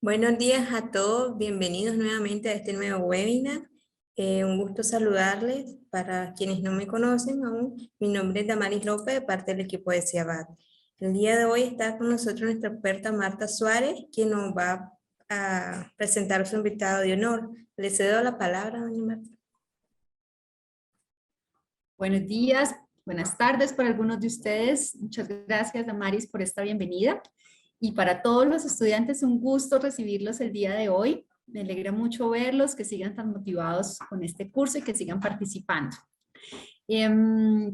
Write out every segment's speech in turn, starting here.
Buenos días a todos, bienvenidos nuevamente a este nuevo webinar. Un gusto saludarles. Para quienes no me conocen aún, mi nombre es Damaris López, de parte del equipo de CIABAT. El día de hoy está con nosotros nuestra experta Marta Suárez, quien nos va a presentar a su invitado de honor. Le cedo la palabra, doña Marta. Buenos días, buenas tardes para algunos de ustedes. Muchas gracias, Damaris, por esta bienvenida. Y para todos los estudiantes, un gusto recibirlos el día de hoy. Me alegra mucho verlos, que sigan tan motivados con este curso y que sigan participando.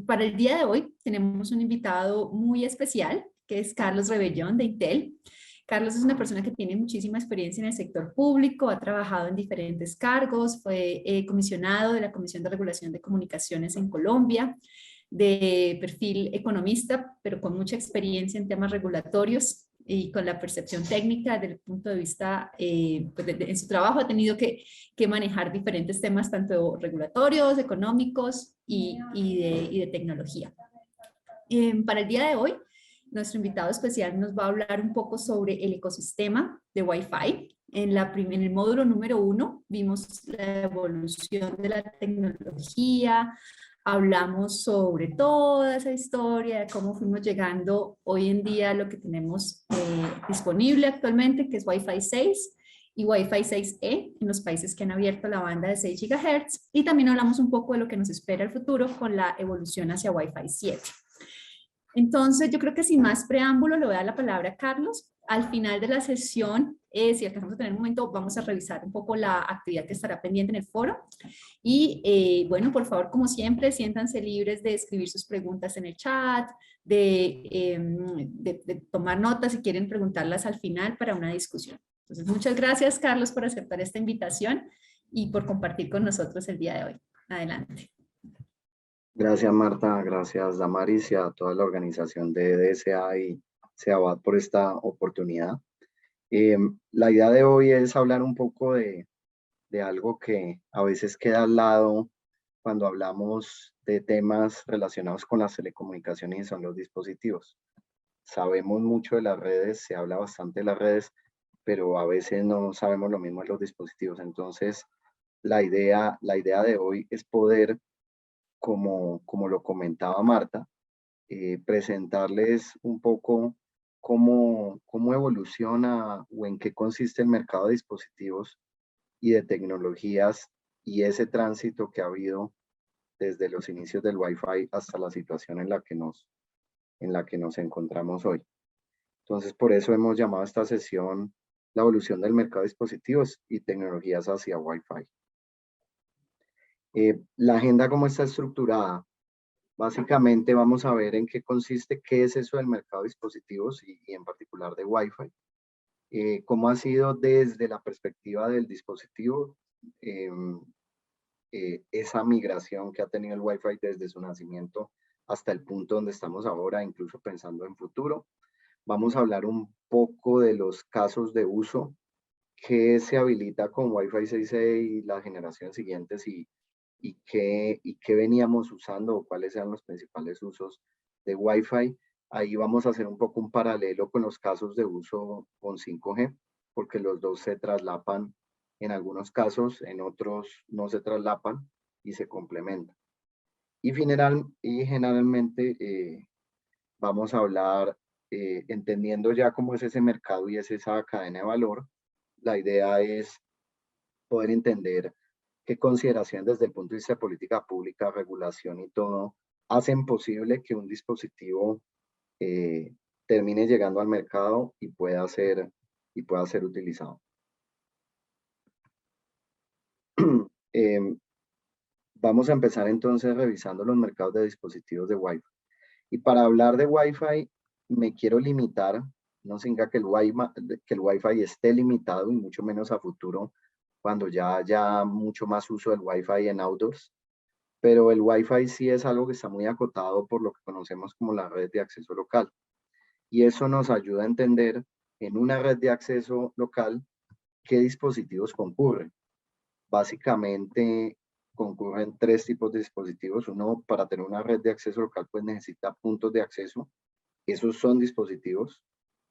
Para el día de hoy tenemos un invitado muy especial, que es Carlos Rebellón de Intel. Carlos es una persona que tiene muchísima experiencia en el sector público, ha trabajado en diferentes cargos, fue comisionado de la Comisión de Regulación de Comunicaciones en Colombia, de perfil economista, pero con mucha experiencia en temas regulatorios y con la percepción técnica desde el punto de vista, pues en su trabajo ha tenido que manejar diferentes temas, tanto regulatorios, económicos y de tecnología. Para el día de hoy, nuestro invitado especial nos va a hablar un poco sobre el ecosistema de Wi-Fi. En el módulo número 1 vimos la evolución de la tecnología, hablamos sobre toda esa historia, de cómo fuimos llegando hoy en día a lo que tenemos disponible actualmente, que es Wi-Fi 6 y Wi-Fi 6E en los países que han abierto la banda de 6 GHz. Y también hablamos un poco de lo que nos espera el futuro con la evolución hacia Wi-Fi 7. Entonces, yo creo que sin más preámbulo le voy a dar la palabra a Carlos. Al final de la sesión, si alcanzamos a tener un momento, vamos a revisar un poco la actividad que estará pendiente en el foro. Y bueno, por favor, como siempre, siéntanse libres de escribir sus preguntas en el chat, de tomar notas si quieren preguntarlas al final para una discusión. Entonces, muchas gracias, Carlos, por aceptar esta invitación y por compartir con nosotros el día de hoy. Adelante. Gracias, Marta. Gracias, Damaris, y a toda la organización de DSA y CIABAT por esta oportunidad. La idea de hoy es hablar un poco de algo que a veces queda al lado cuando hablamos de temas relacionados con las telecomunicaciones y son los dispositivos. Sabemos mucho de las redes, se habla bastante de las redes, pero a veces no sabemos lo mismo de los dispositivos. Entonces, la idea de hoy es poder, como lo comentaba Marta, presentarles un poco cómo evoluciona o en qué consiste el mercado de dispositivos y de tecnologías y ese tránsito que ha habido desde los inicios del Wi-Fi hasta la situación en la que nos encontramos hoy. Entonces, por eso hemos llamado a esta sesión la evolución del mercado de dispositivos y tecnologías hacia Wi-Fi. La agenda, ¿cómo está estructurada? Básicamente vamos a ver en qué consiste, qué es eso del mercado de dispositivos y en particular de Wi-Fi. Cómo ha sido desde la perspectiva del dispositivo esa migración que ha tenido el Wi-Fi desde su nacimiento hasta el punto donde estamos ahora, incluso pensando en futuro. Vamos a hablar un poco de los casos de uso que se habilita con Wi-Fi 6E y las generaciones siguientes y qué veníamos usando o cuáles eran los principales usos de Wi-Fi. Ahí vamos a hacer un poco un paralelo con los casos de uso con 5G, porque los dos se traslapan en algunos casos, en otros no se traslapan y se complementan. Y generalmente vamos a hablar, entendiendo ya cómo es ese mercado y es esa cadena de valor, la idea es poder entender qué consideraciones desde el punto de vista de política pública, regulación y todo, hacen posible que un dispositivo termine llegando al mercado y pueda ser utilizado. Vamos a empezar entonces revisando los mercados de dispositivos de Wi-Fi. Y para hablar de Wi-Fi, me quiero limitar, no significa que el Wi-Fi esté limitado y mucho menos a futuro, cuando ya haya mucho más uso del Wi-Fi en outdoors, pero el Wi-Fi sí es algo que está muy acotado por lo que conocemos como la red de acceso local. Y eso nos ayuda a entender en una red de acceso local qué dispositivos concurren. Básicamente concurren tres tipos de dispositivos. Uno, para tener una red de acceso local, pues necesita puntos de acceso. Esos son dispositivos,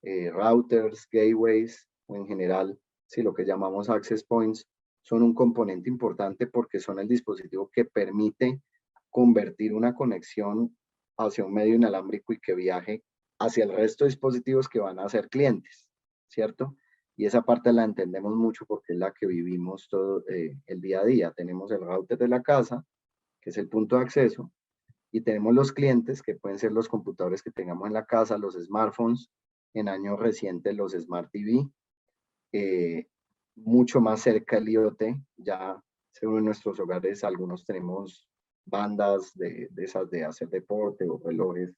routers, gateways, o en general sí, lo que llamamos access points, son un componente importante porque son el dispositivo que permite convertir una conexión hacia un medio inalámbrico y que viaje hacia el resto de dispositivos que van a ser clientes, ¿cierto? Y esa parte la entendemos mucho porque es la que vivimos todo el día a día. Tenemos el router de la casa, que es el punto de acceso, y tenemos los clientes, que pueden ser los computadores que tengamos en la casa, los smartphones, en años recientes los Smart TV, mucho más cerca el IoT, ya según nuestros hogares, algunos tenemos bandas de esas de hacer deporte o relojes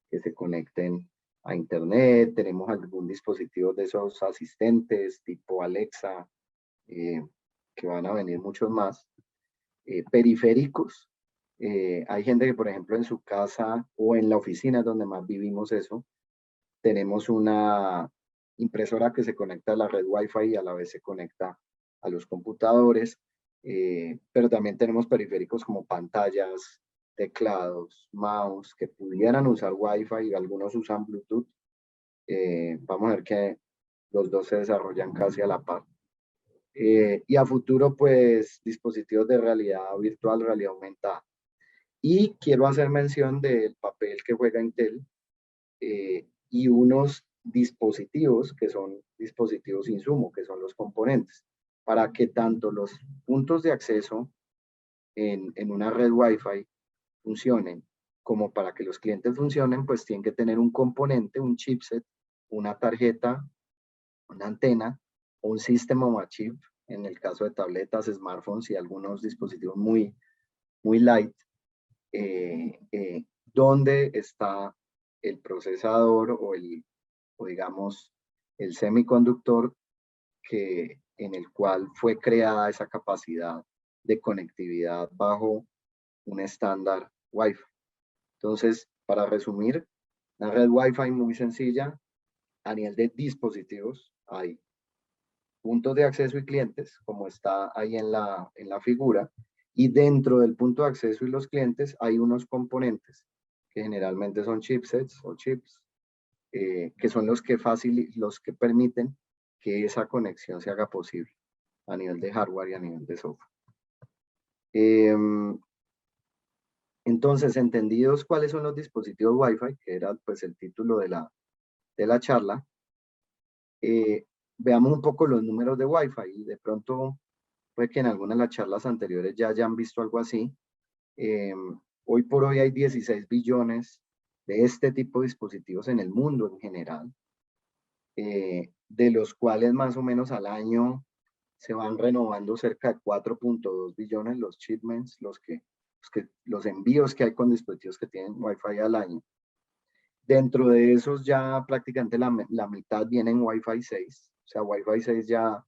que se conecten a internet, tenemos algún dispositivo de esos asistentes tipo Alexa, que van a venir muchos más, periféricos. Hay gente que, por ejemplo, en su casa o en la oficina donde más vivimos eso, tenemos una impresora que se conecta a la red Wi-Fi y a la vez se conecta a los computadores, pero también tenemos periféricos como pantallas, teclados, mouse, que pudieran usar Wi-Fi y algunos usan Bluetooth. Vamos a ver que los dos se desarrollan casi a la par. Y a futuro, pues, dispositivos de realidad virtual, realidad aumentada. Y quiero hacer mención del papel que juega Intel y unos dispositivos que son dispositivos insumo, que son los componentes, para que tanto los puntos de acceso en una red Wi-Fi funcionen, como para que los clientes funcionen, pues tienen que tener un componente, un chipset, una tarjeta, una antena, un sistema on a chip, en el caso de tabletas, smartphones y algunos dispositivos muy light, donde está el procesador o digamos el semiconductor en el cual fue creada esa capacidad de conectividad bajo un estándar Wi-Fi. Entonces, para resumir, la red Wi-Fi muy sencilla. A nivel de dispositivos hay puntos de acceso y clientes, como está ahí en la figura, y dentro del punto de acceso y los clientes hay unos componentes que generalmente son chipsets o chips, que son los que permiten que esa conexión se haga posible a nivel de hardware y a nivel de software. Entonces, entendidos cuáles son los dispositivos Wi-Fi, que era pues el título de la charla, veamos un poco los números de Wi-Fi y de pronto puede que en algunas de las charlas anteriores ya hayan visto algo así. Hoy por hoy hay 16 billones de este tipo de dispositivos en el mundo en general, de los cuales más o menos al año se van renovando cerca de 4.2 billones los shipments, los envíos que hay con dispositivos que tienen Wi-Fi al año. Dentro de esos ya prácticamente la mitad viene en Wi-Fi 6, o sea, Wi-Fi 6 ya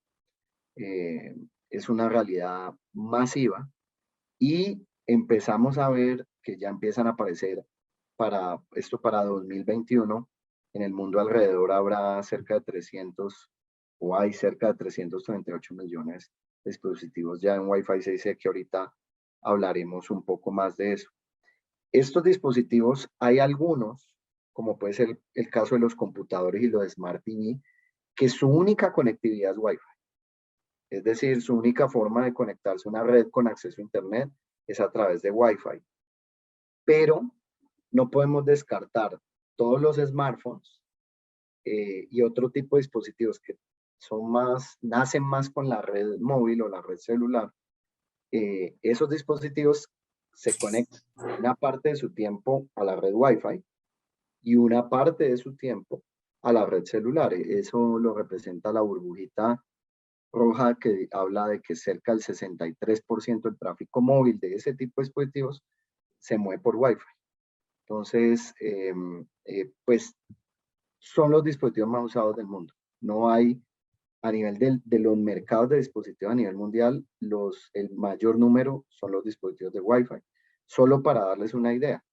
es una realidad masiva y empezamos a ver que ya empiezan a aparecer para 2021, en el mundo alrededor habrá cerca de 300 o hay cerca de 338 millones de dispositivos ya en Wi-Fi 6, que ahorita hablaremos un poco más de eso. Estos dispositivos, hay algunos, como puede ser el caso de los computadores y los Smart TV, que su única conectividad es Wi-Fi. Es decir, su única forma de conectarse a una red con acceso a Internet es a través de Wi-Fi. Pero no podemos descartar todos los smartphones y otro tipo de dispositivos que nacen más con la red móvil o la red celular. Esos dispositivos se conectan una parte de su tiempo a la red Wi-Fi y una parte de su tiempo a la red celular. Eso lo representa la burbujita roja que habla de que cerca del 63% del tráfico móvil de ese tipo de dispositivos se mueve por Wi-Fi. Entonces, pues son los dispositivos más usados del mundo. No hay, a nivel de los mercados de dispositivos a nivel mundial, el mayor número son los dispositivos de Wi-Fi. Solo para darles una idea,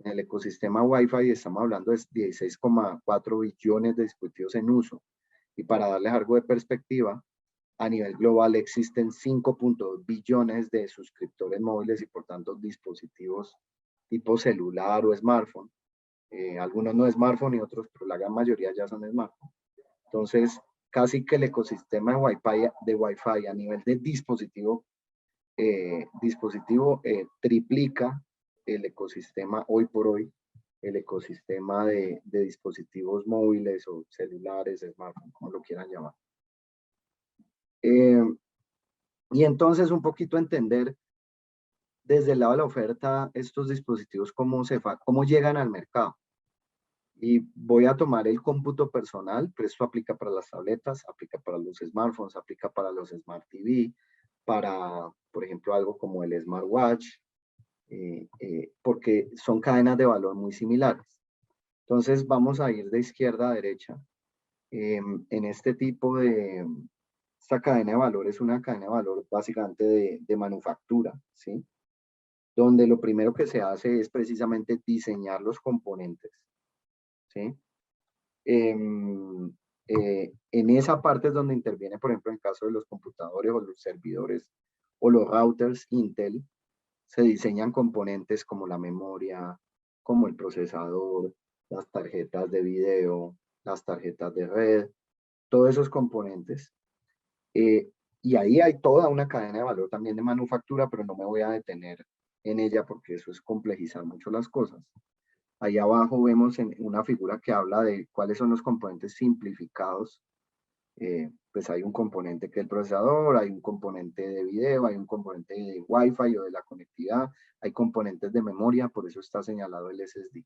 en el ecosistema Wi-Fi estamos hablando de 16,4 billones de dispositivos en uso. Y para darles algo de perspectiva, a nivel global existen 5.2 billones de suscriptores móviles y por tanto dispositivos tipo celular o smartphone. Algunos no smartphone y otros, pero la gran mayoría ya son smartphone. Entonces, casi que el ecosistema de Wi-Fi a nivel de dispositivo, triplica el ecosistema hoy por hoy, el ecosistema de dispositivos móviles o celulares, smartphones, como lo quieran llamar. Y entonces un poquito entender desde el lado de la oferta estos dispositivos cómo llegan al mercado. Y voy a tomar el cómputo personal, pero esto aplica para las tabletas, aplica para los smartphones, aplica para los Smart TV, para, por ejemplo, algo como el smartwatch, porque son cadenas de valor muy similares. Entonces vamos a ir de izquierda a derecha. En este tipo de... Esta cadena de valor es una cadena de valor básicamente de manufactura, ¿sí? Donde lo primero que se hace es precisamente diseñar los componentes, ¿sí? En esa parte es donde interviene, por ejemplo, en el caso de los computadores o los servidores o los routers Intel, se diseñan componentes como la memoria, como el procesador, las tarjetas de video, las tarjetas de red, todos esos componentes. Y ahí hay toda una cadena de valor también de manufactura, pero no me voy a detener en ella porque eso es complejizar mucho las cosas. Ahí abajo vemos en una figura que habla de cuáles son los componentes simplificados. Pues hay un componente que es el procesador, hay un componente de video, hay un componente de Wi-Fi o de la conectividad, hay componentes de memoria, por eso está señalado el SSD.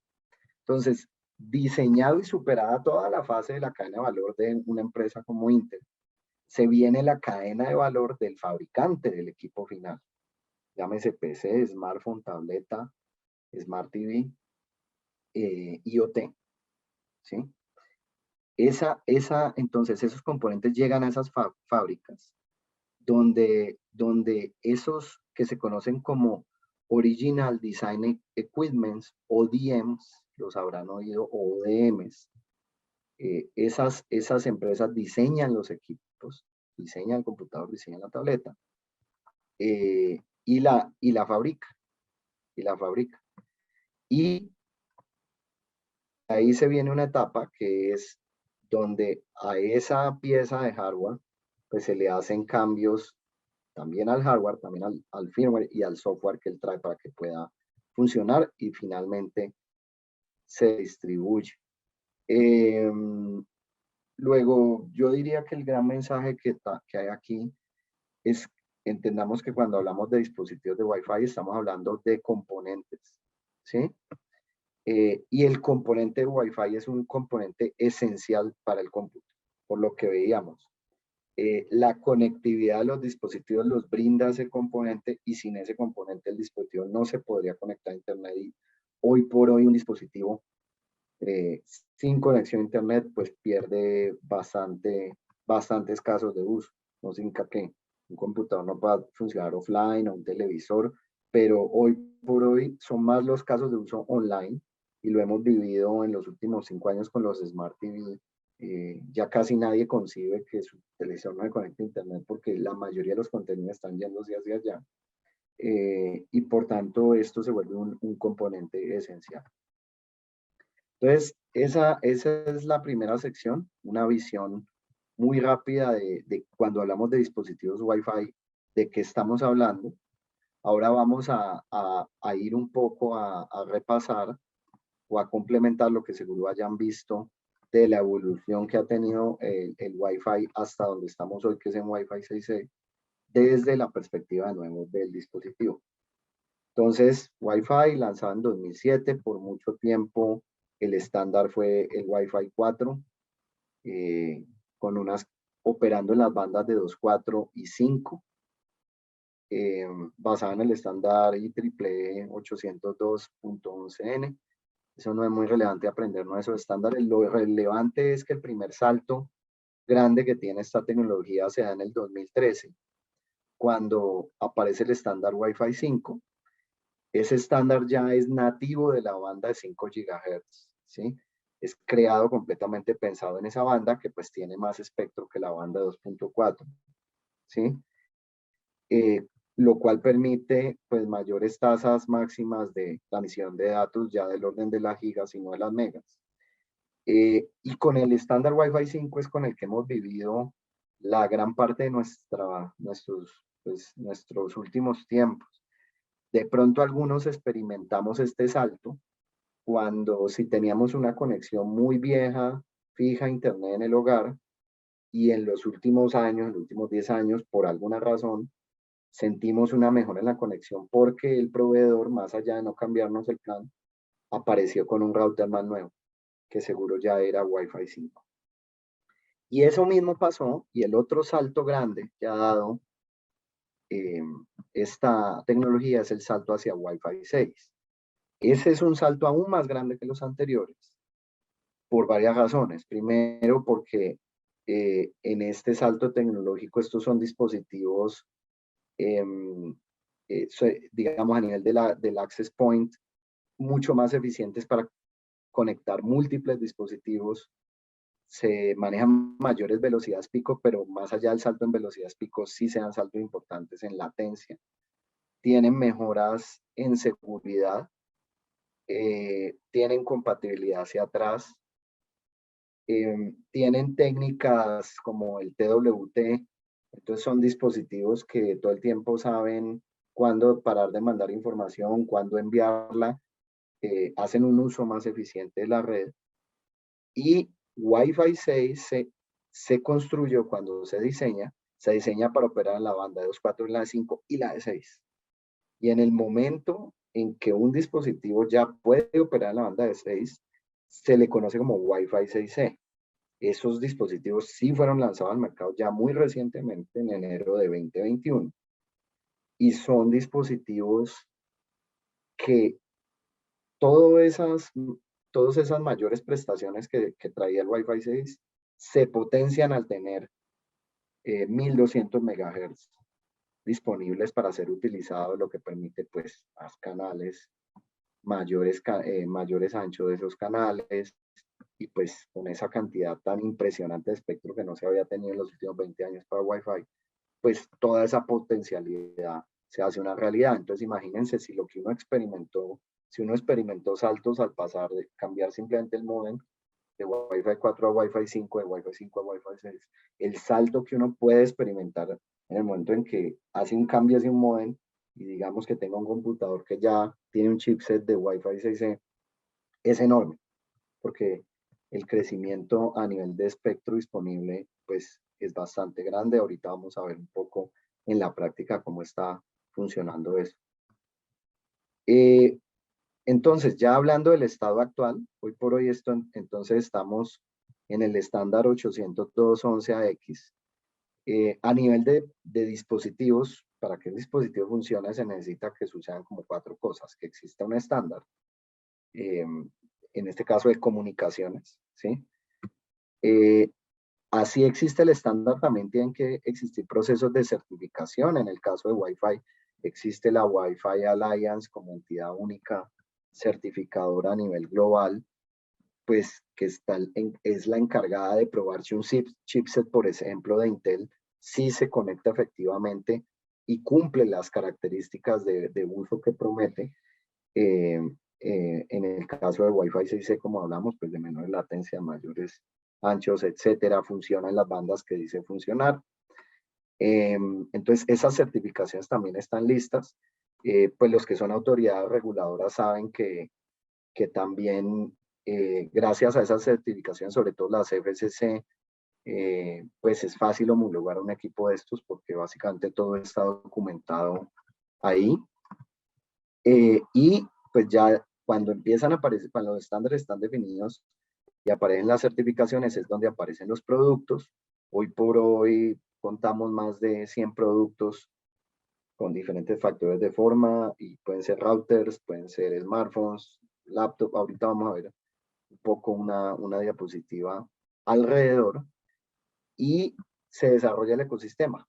Entonces, diseñado y superada toda la fase de la cadena de valor de una empresa como Intel, se viene la cadena de valor del fabricante del equipo final. Llámese PC, smartphone, tableta, Smart TV, IoT, ¿sí? Entonces, esos componentes llegan a esas fábricas donde esos que se conocen como Original Design Equipments, ODMs, los habrán oído, ODMs, esas empresas diseñan los equipos, diseñan el computador, diseñan la tableta, y la fabrica. Y ahí se viene una etapa que es donde a esa pieza de hardware pues se le hacen cambios también al hardware, también al firmware y al software que él trae para que pueda funcionar y finalmente se distribuye. Luego, yo diría que el gran mensaje que hay aquí es, entendamos que cuando hablamos de dispositivos de Wi-Fi estamos hablando de componentes, ¿sí? Y el componente de Wi-Fi es un componente esencial para el cómputo, por lo que veíamos. La conectividad de los dispositivos los brinda ese componente y sin ese componente el dispositivo no se podría conectar a Internet. Y hoy por hoy un dispositivo sin conexión a Internet pues pierde bastantes casos de uso. No significa que un computador no pueda funcionar offline o un televisor, pero hoy por hoy son más los casos de uso online y lo hemos vivido en los últimos 5 años con los Smart TV. Ya casi nadie concibe que su televisor no se conecte a Internet porque la mayoría de los contenidos están yendo hacia allá. Y por tanto esto se vuelve un componente esencial. Entonces, esa es la primera sección, una visión muy rápida de cuando hablamos de dispositivos Wi-Fi, de qué estamos hablando. Ahora vamos a ir un poco a repasar o a complementar lo que seguro hayan visto de la evolución que ha tenido el Wi-Fi hasta donde estamos hoy, que es en Wi-Fi 6E, desde la perspectiva de nuevo del dispositivo. Entonces, Wi-Fi lanzado en 2007, por mucho tiempo el estándar fue el Wi-Fi 4, operando en las bandas de 2, 4 y 5, basado en el estándar IEEE 802.11n. Eso no es muy relevante aprendernos esos estándares. Lo relevante es que el primer salto grande que tiene esta tecnología se da en el 2013, cuando aparece el estándar Wi-Fi 5. Ese estándar ya es nativo de la banda de 5 GHz, ¿sí? Es creado completamente pensado en esa banda que pues tiene más espectro que la banda 2.4, ¿sí? Lo cual permite pues mayores tasas máximas de transmisión de datos ya del orden de las gigas y no de las megas. Y con el estándar Wi-Fi 5 es con el que hemos vivido la gran parte de nuestros últimos tiempos. De pronto algunos experimentamos este salto cuando si teníamos una conexión muy vieja, fija a internet en el hogar, y en los últimos años, en los últimos 10 años, por alguna razón, sentimos una mejora en la conexión porque el proveedor, más allá de no cambiarnos el plan, apareció con un router más nuevo, que seguro ya era Wi-Fi 5. Y eso mismo pasó, y el otro salto grande que ha dado esta tecnología es el salto hacia Wi-Fi 6. Ese es un salto aún más grande que los anteriores, por varias razones. Primero, porque en este salto tecnológico estos son dispositivos, digamos, a nivel del access point, mucho más eficientes para conectar múltiples dispositivos. Se manejan mayores velocidades pico, pero más allá del salto en velocidades pico, sí se dan saltos importantes en latencia. Tienen mejoras en seguridad, tienen compatibilidad hacia atrás, tienen técnicas como el TWT, entonces son dispositivos que todo el tiempo saben cuándo parar de mandar información, cuándo enviarla, hacen un uso más eficiente de la red. Y Wi-Fi 6 se construyó cuando se diseña para operar en la banda de 2.4, en la de 5 y la de 6. Y en el momento en que un dispositivo ya puede operar en la banda de 6, se le conoce como Wi-Fi 6E. Esos dispositivos sí fueron lanzados al mercado ya muy recientemente, en enero de 2021. Y son dispositivos que todas esas mayores prestaciones que traía el Wi-Fi 6 se potencian al tener 1200 MHz disponibles para ser utilizados, lo que permite pues más canales, mayores anchos de esos canales, y pues con esa cantidad tan impresionante de espectro que no se había tenido en los últimos 20 años para Wi-Fi, pues toda esa potencialidad se hace una realidad. Entonces imagínense si uno experimentó saltos al pasar de cambiar simplemente el módem de Wi-Fi 4 a Wi-Fi 5, de Wi-Fi 5 a Wi-Fi 6, el salto que uno puede experimentar en el momento en que hace un cambio hacia un módem y digamos que tenga un computador que ya tiene un chipset de Wi-Fi 6E, es enorme, porque el crecimiento a nivel de espectro disponible pues es bastante grande. Ahorita vamos a ver un poco en la práctica cómo está funcionando eso. Entonces, ya hablando del estado actual, hoy por hoy entonces estamos en el estándar 802.11ax. A nivel de dispositivos, para que el dispositivo funcione se necesita que sucedan como 4 cosas: que exista un estándar, en este caso de comunicaciones, ¿sí? Así existe el estándar, también tienen que existir procesos de certificación. En el caso de Wi-Fi, existe la Wi-Fi Alliance como entidad única certificadora a nivel global, pues que es la encargada de probar si un chipset, por ejemplo, de Intel, sí se conecta efectivamente y cumple las características de uso que promete. En el caso de Wi-Fi 6E, como hablamos, pues de menor latencia, mayores anchos, etcétera, funciona en las bandas que dice funcionar. Entonces, esas certificaciones también están listas. Pues los que son autoridades reguladoras saben que también, gracias a esas certificaciones, sobre todo las FCC, pues es fácil homologar un equipo de estos porque básicamente todo está documentado ahí. Y pues ya cuando empiezan a aparecer, cuando los estándares están definidos y aparecen las certificaciones, es donde aparecen los productos. Hoy por hoy contamos más de 100 productos con diferentes factores de forma, y pueden ser routers, pueden ser smartphones, laptops. Ahorita vamos a ver un poco una diapositiva alrededor, y se desarrolla el ecosistema.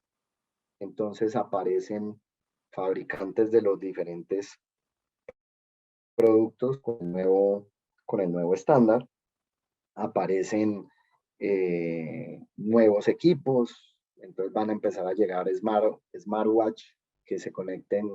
Entonces aparecen fabricantes de los diferentes productos con el nuevo estándar, aparecen nuevos equipos, entonces van a empezar a llegar smartwatch que se conecten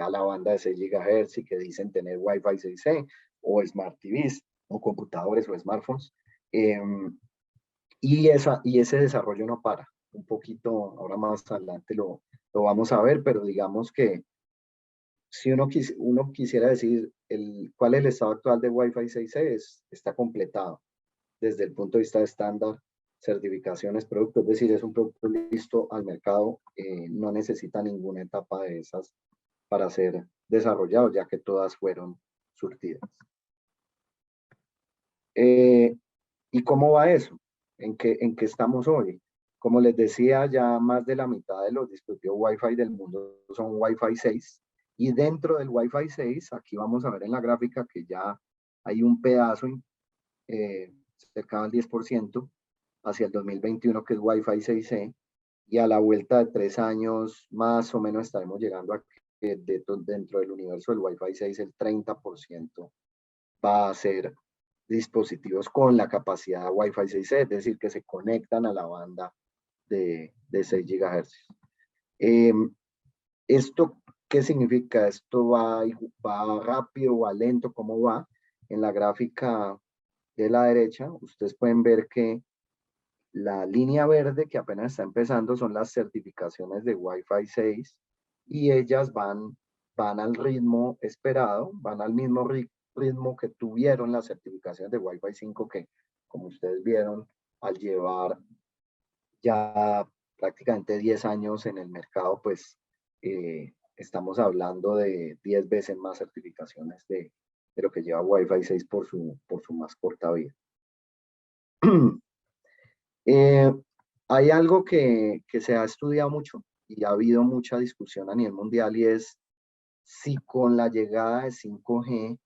a la banda de 6 GHz y que dicen tener Wi-Fi 6E, o Smart TVs, o computadores o smartphones Y ese desarrollo no para. Un poquito, ahora más adelante lo vamos a ver, pero digamos que si uno quisiera decir cuál es el estado actual de Wi-Fi 6E, está completado desde el punto de vista de estándar, certificaciones, productos, es decir, es un producto listo al mercado, no necesita ninguna etapa de esas para ser desarrollado, ya que todas fueron surtidas. ¿Y cómo va eso? ¿En qué estamos hoy? Como les decía, ya más de la mitad de los dispositivos Wi-Fi del mundo son Wi-Fi 6. Y dentro del Wi-Fi 6, aquí vamos a ver en la gráfica que ya hay un pedazo cerca del 10% hacia el 2021, que es Wi-Fi 6E. Y a la vuelta de 3 años, más o menos, estaremos llegando a que dentro del universo del Wi-Fi 6, el 30% va a ser dispositivos con la capacidad Wi-Fi 6E, es decir, que se conectan a la banda de 6 GHz. ¿Esto qué significa? ¿Esto va rápido, va lento? ¿Cómo va? En la gráfica de la derecha, ustedes pueden ver que la línea verde que apenas está empezando son las certificaciones de Wi-Fi 6 y ellas van al ritmo esperado, van al mismo ritmo que tuvieron las certificaciones de Wi-Fi 5 que, como ustedes vieron, al llevar ya prácticamente 10 años en el mercado, pues estamos hablando de 10 veces más certificaciones de lo que lleva Wi-Fi 6 por su más corta vida. Hay algo que se ha estudiado mucho y ha habido mucha discusión a nivel mundial, y es si con la llegada de 5G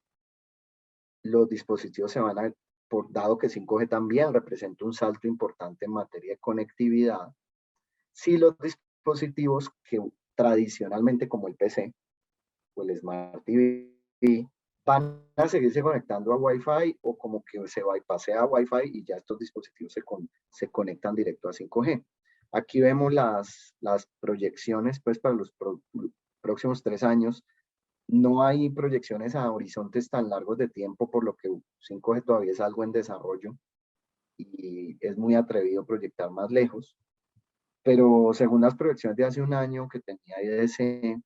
los dispositivos se van a, dado que 5G también representa un salto importante en materia de conectividad, si los dispositivos que tradicionalmente, como el PC o el Smart TV, van a seguirse conectando a Wi-Fi, o como que se bypassea a Wi-Fi y ya estos dispositivos se conectan directo a 5G. Aquí vemos las proyecciones pues para los próximos 3 años. No hay proyecciones a horizontes tan largos de tiempo, por lo que 5G todavía es algo en desarrollo y es muy atrevido proyectar más lejos. Pero según las proyecciones de hace un año que tenía IDC,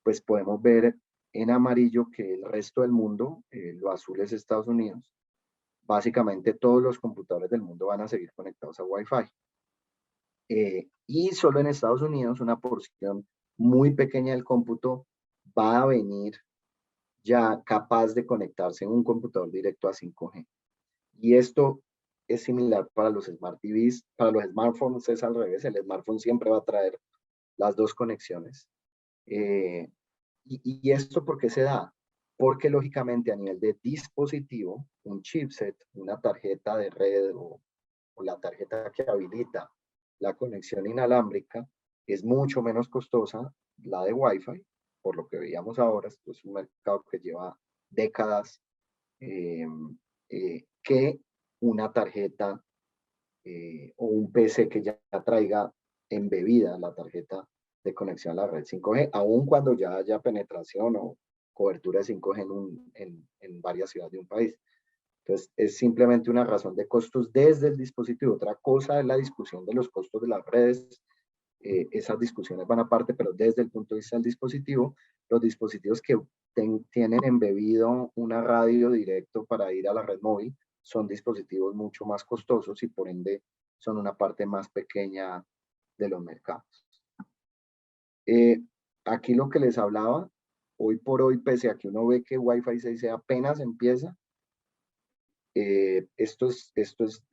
pues podemos ver en amarillo que el resto del mundo, lo azul es Estados Unidos, básicamente todos los computadores del mundo van a seguir conectados a Wi-Fi. Y solo en Estados Unidos una porción muy pequeña del cómputo va a venir ya capaz de conectarse en un computador directo a 5G. Y esto es similar para los Smart TVs, para los smartphones es al revés, el smartphone siempre va a traer las dos conexiones. ¿Y esto por qué se da? Porque lógicamente a nivel de dispositivo, un chipset, una tarjeta de red o la tarjeta que habilita la conexión inalámbrica, es mucho menos costosa la de Wi-Fi, por lo que veíamos ahora. Esto es un mercado que lleva décadas, que una tarjeta o un PC que ya traiga embebida la tarjeta de conexión a la red 5G, aun cuando ya haya penetración o cobertura de 5G en varias ciudades de un país. Entonces, es simplemente una razón de costos desde el dispositivo. Otra cosa es la discusión de los costos de las redes. Esas discusiones van aparte, pero desde el punto de vista del dispositivo, los dispositivos que tienen embebido una radio directo para ir a la red móvil son dispositivos mucho más costosos y por ende son una parte más pequeña de los mercados. Aquí lo que les hablaba, hoy por hoy, pese a que uno ve que Wi-Fi 6 apenas empieza, estos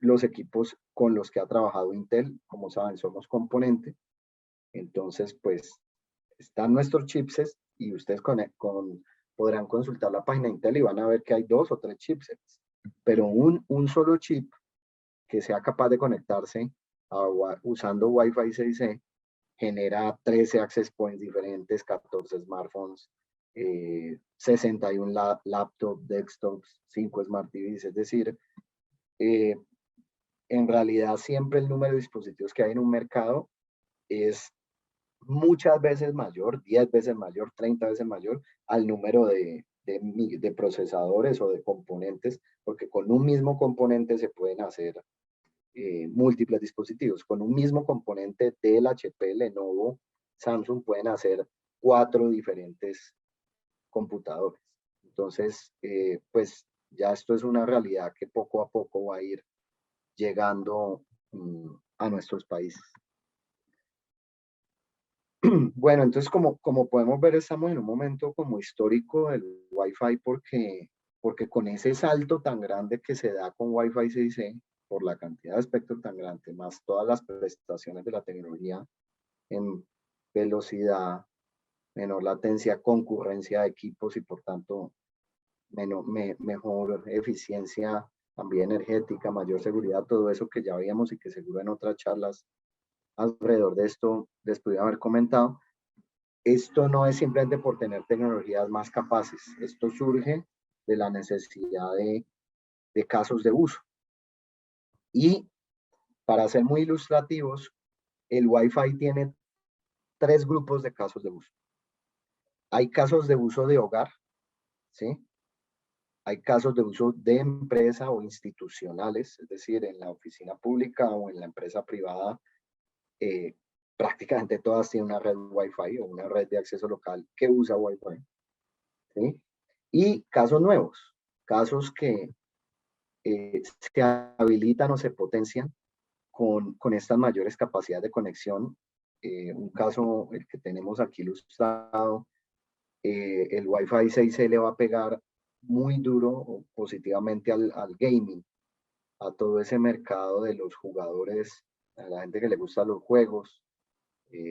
los equipos con los que ha trabajado Intel. Como saben, somos componente. Entonces, pues, están nuestros chipsets y ustedes podrán consultar la página de Intel y van a ver que hay 2 o 3 chipsets. Pero un solo chip que sea capaz de conectarse usando Wi-Fi 6E genera 13 access points diferentes, 14 smartphones, 61 laptops, desktops, 5 smart TVs. Es decir, en realidad siempre el número de dispositivos que hay en un mercado es muchas veces mayor, 10 veces mayor, 30 veces mayor al número de procesadores o de componentes porque con un mismo componente se pueden hacer múltiples dispositivos. Con un mismo componente del HP, Lenovo, Samsung pueden hacer 4 diferentes computadores. Entonces, pues ya esto es una realidad que poco a poco va a ir llegando a nuestros países. Bueno, entonces como podemos ver, estamos en un momento como histórico del Wi-Fi porque con ese salto tan grande que se da con Wi-Fi 6E, por la cantidad de espectro tan grande, más todas las prestaciones de la tecnología en velocidad, menor latencia, concurrencia de equipos y por tanto mejor eficiencia también energética, mayor seguridad, todo eso que ya veíamos y que seguro en otras charlas alrededor de esto les pude haber comentado. Esto no es simplemente por tener tecnologías más capaces, esto surge de la necesidad de casos de uso. Y para ser muy ilustrativos, el Wi-Fi tiene 3 grupos de casos de uso. Hay casos de uso de hogar, ¿sí? Hay casos de uso de empresa o institucionales, es decir, en la oficina pública o en la empresa privada, prácticamente todas tienen una red Wi-Fi o una red de acceso local que usa Wi-Fi, ¿sí? Y casos nuevos, casos que se habilitan o se potencian con estas mayores capacidades de conexión. Un caso, el que tenemos aquí ilustrado, el Wi-Fi 6 le va a pegar muy duro positivamente al gaming, a todo ese mercado de los jugadores, a la gente que le gustan los juegos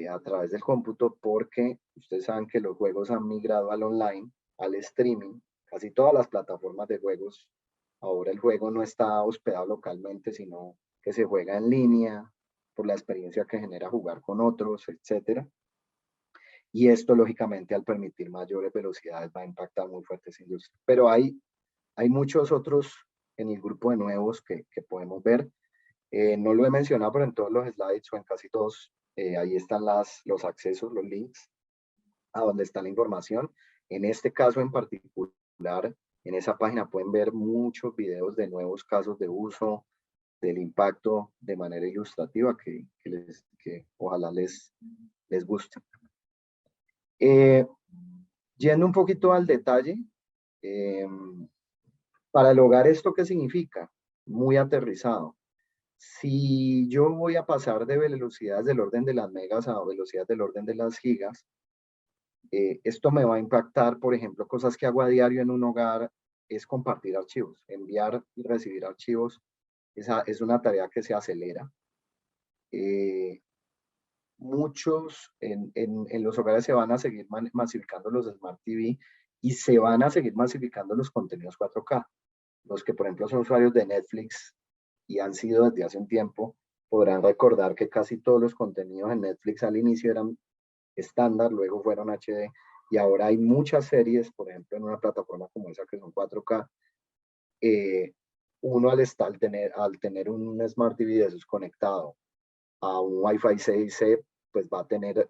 a través del cómputo, porque ustedes saben que los juegos han migrado al online, al streaming, casi todas las plataformas de juegos. Ahora el juego no está hospedado localmente, sino que se juega en línea por la experiencia que genera jugar con otros, etcétera. Y esto, lógicamente, al permitir mayores velocidades, va a impactar muy fuerte esa industria. Pero hay muchos otros en el grupo de nuevos que podemos ver. No lo he mencionado, pero en todos los slides o en casi todos, ahí están los accesos, los links a donde está la información. En este caso en particular, en esa página pueden ver muchos videos de nuevos casos de uso, del impacto de manera ilustrativa que ojalá les guste. Yendo un poquito al detalle, para el hogar, ¿esto qué significa? Muy aterrizado. Si yo voy a pasar de velocidades del orden de las megas a velocidades del orden de las gigas, esto me va a impactar, por ejemplo, cosas que hago a diario en un hogar es compartir archivos, enviar y recibir archivos. Esa es una tarea que se acelera. Muchos en los hogares se van a seguir masificando los Smart TV y se van a seguir masificando los contenidos 4K. Los que, por ejemplo, son usuarios de Netflix y han sido desde hace un tiempo, podrán recordar que casi todos los contenidos en Netflix al inicio eran estándar, luego fueron HD, y ahora hay muchas series, por ejemplo, en una plataforma como esa que son 4K. Uno al tener un Smart TV de esos conectado a un Wi-Fi 6E, pues va a tener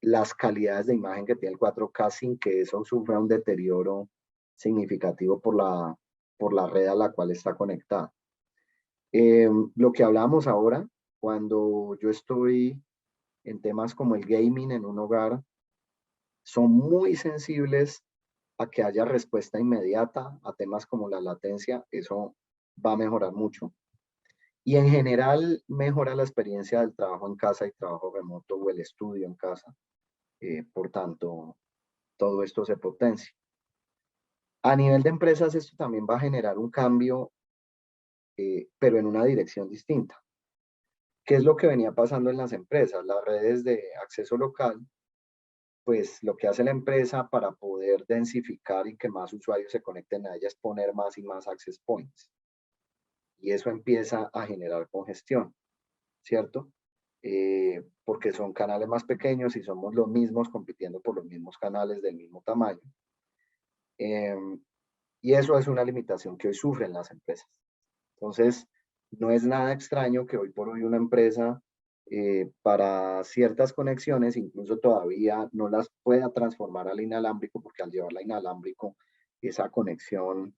las calidades de imagen que tiene el 4K sin que eso sufra un deterioro significativo por la red a la cual está conectada. Lo que hablamos ahora, cuando yo estoy en temas como el gaming en un hogar, son muy sensibles a que haya respuesta inmediata a temas como la latencia. Eso va a mejorar mucho. Y en general mejora la experiencia del trabajo en casa y trabajo remoto o el estudio en casa. Por tanto, todo esto se potencia. A nivel de empresas, esto también va a generar un cambio, pero en una dirección distinta. ¿Qué es lo que venía pasando en las empresas? Las redes de acceso local, pues lo que hace la empresa para poder densificar y que más usuarios se conecten a ella es poner más y más access points. Y eso empieza a generar congestión, ¿cierto? Porque son canales más pequeños y somos los mismos compitiendo por los mismos canales del mismo tamaño. Y eso es una limitación que hoy sufren las empresas. Entonces, no es nada extraño que hoy por hoy una empresa para ciertas conexiones incluso todavía no las pueda transformar al inalámbrico, porque al llevarla a inalámbrico, esa conexión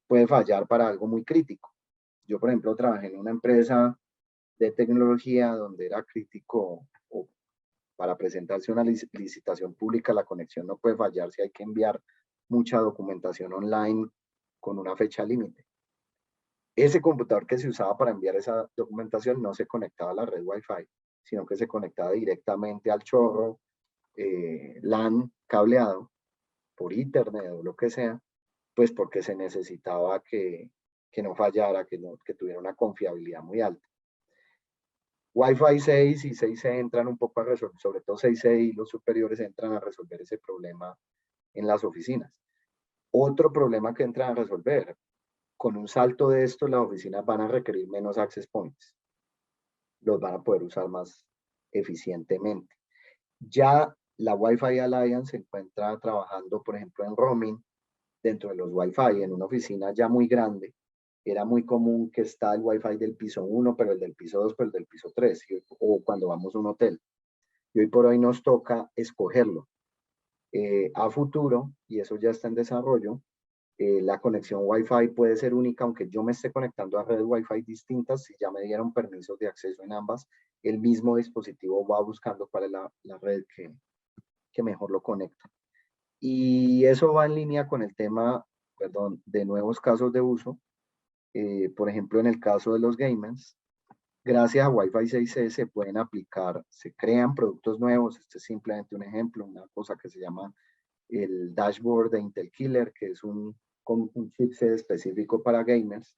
puede fallar para algo muy crítico. Yo, por ejemplo, trabajé en una empresa de tecnología donde era crítico, o para presentarse una licitación pública, la conexión no puede fallar si hay que enviar mucha documentación online con una fecha límite. Ese computador que se usaba para enviar esa documentación no se conectaba a la red Wi-Fi, sino que se conectaba directamente al chorro LAN cableado por internet o lo que sea, pues porque se necesitaba que no fallara, que tuviera una confiabilidad muy alta. Wi-Fi 6 y 6E entran un poco a resolver, sobre todo 6E y los superiores entran a resolver ese problema en las oficinas. Otro problema que entran a resolver, con un salto de esto, las oficinas van a requerir menos access points. Los van a poder usar más eficientemente. Ya la Wi-Fi Alliance se encuentra trabajando, por ejemplo, en roaming dentro de los Wi-Fi. En una oficina ya muy grande, era muy común que está el Wi-Fi del piso 1, pero el del piso 2, pero el del piso 3, o cuando vamos a un hotel. Y hoy por hoy nos toca escogerlo. A futuro, y eso ya está en desarrollo, la conexión Wi-Fi puede ser única, aunque yo me esté conectando a redes Wi-Fi distintas. Si ya me dieron permisos de acceso en ambas, el mismo dispositivo va buscando cuál es la red que mejor lo conecta. Y eso va en línea con el tema, perdón, de nuevos casos de uso. Por ejemplo, en el caso de los gamers, gracias a Wi-Fi 6E se pueden aplicar, se crean productos nuevos. Este es simplemente un ejemplo, una cosa que se llama el dashboard de Intel Killer, que es un chipset específico para gamers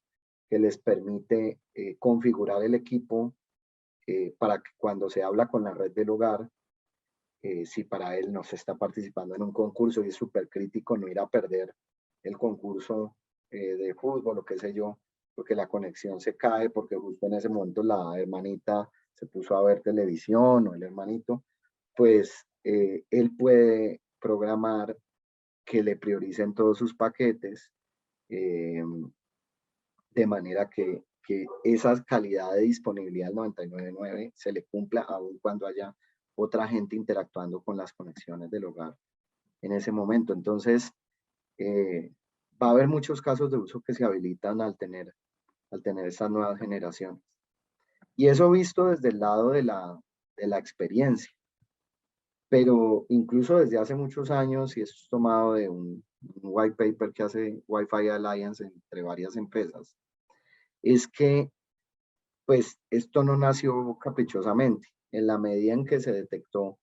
que les permite configurar el equipo para que cuando se habla con la red del hogar, si para él no se está participando en un concurso y es súper crítico no ir a perder el concurso de fútbol o qué sé yo, porque la conexión se cae, porque justo en ese momento la hermanita se puso a ver televisión o el hermanito, pues él puede programar que le prioricen todos sus paquetes de manera que esa calidad de disponibilidad del 99.9 se le cumpla aun cuando haya otra gente interactuando con las conexiones del hogar en ese momento. Entonces, va a haber muchos casos de uso que se habilitan al tener estas nuevas generaciones. Y eso visto desde el lado de la experiencia. Pero incluso desde hace muchos años, y esto es tomado de un white paper que hace Wi-Fi Alliance entre varias empresas, es que pues esto no nació caprichosamente. En la medida en que se detectó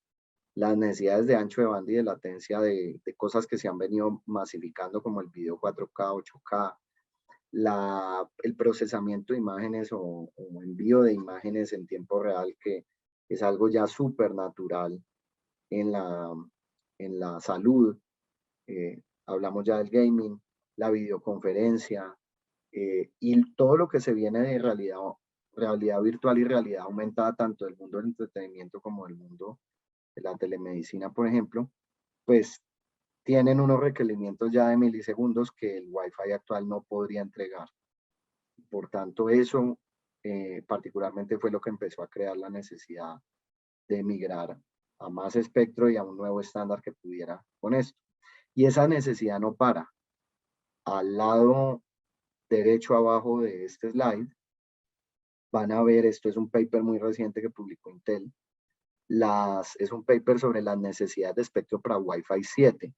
las necesidades de ancho de banda y de latencia de cosas que se han venido masificando como el video 4K, 8K, el procesamiento de imágenes o envío de imágenes en tiempo real, que es algo ya súper natural en la salud. Hablamos ya del gaming, la videoconferencia y todo lo que se viene de realidad virtual y realidad aumentada, tanto del mundo del entretenimiento como del mundo de la telemedicina, por ejemplo, pues tienen unos requerimientos ya de milisegundos que el Wi-Fi actual no podría entregar. Por tanto, eso particularmente fue lo que empezó a crear la necesidad de migrar a más espectro y a un nuevo estándar que pudiera con esto. Y esa necesidad no para. Al lado derecho abajo de este slide, van a ver, esto es un paper muy reciente que publicó Intel, es un paper sobre las necesidades de espectro para Wi-Fi 7,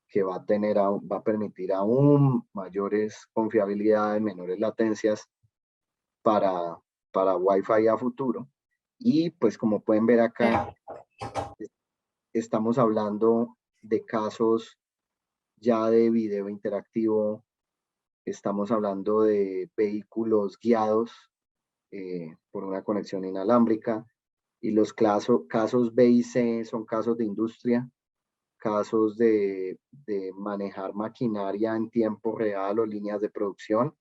que va a permitir aún mayores confiabilidades, menores latencias para Wi-Fi a futuro. Y pues como pueden ver acá, estamos hablando de casos ya de video interactivo, estamos hablando de vehículos guiados por una conexión inalámbrica, y los casos B y C son casos de industria, casos de manejar maquinaria en tiempo real o líneas de producción,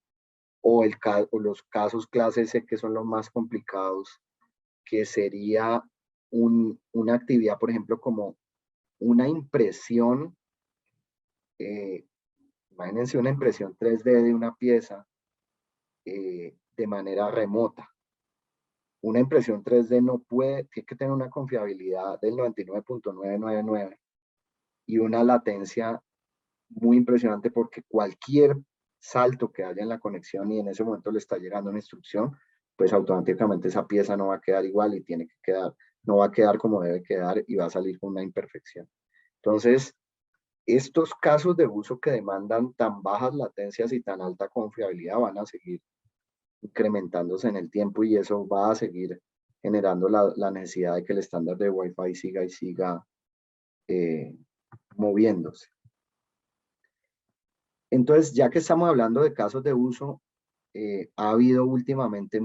o los casos clase C, que son los más complicados, que sería una actividad, por ejemplo, como una impresión, imagínense una impresión 3D de una pieza de manera remota. Una impresión 3D tiene que tener una confiabilidad del 99.999 y una latencia muy impresionante porque cualquier salto que haya en la conexión y en ese momento le está llegando una instrucción, pues automáticamente esa pieza no va a quedar igual y tiene que quedar, no va a quedar como debe quedar y va a salir con una imperfección. Entonces, estos casos de uso que demandan tan bajas latencias y tan alta confiabilidad van a seguir incrementándose en el tiempo y eso va a seguir generando la necesidad de que el estándar de Wi-Fi siga y siga moviéndose. Entonces, ya que estamos hablando de casos de uso, ha habido últimamente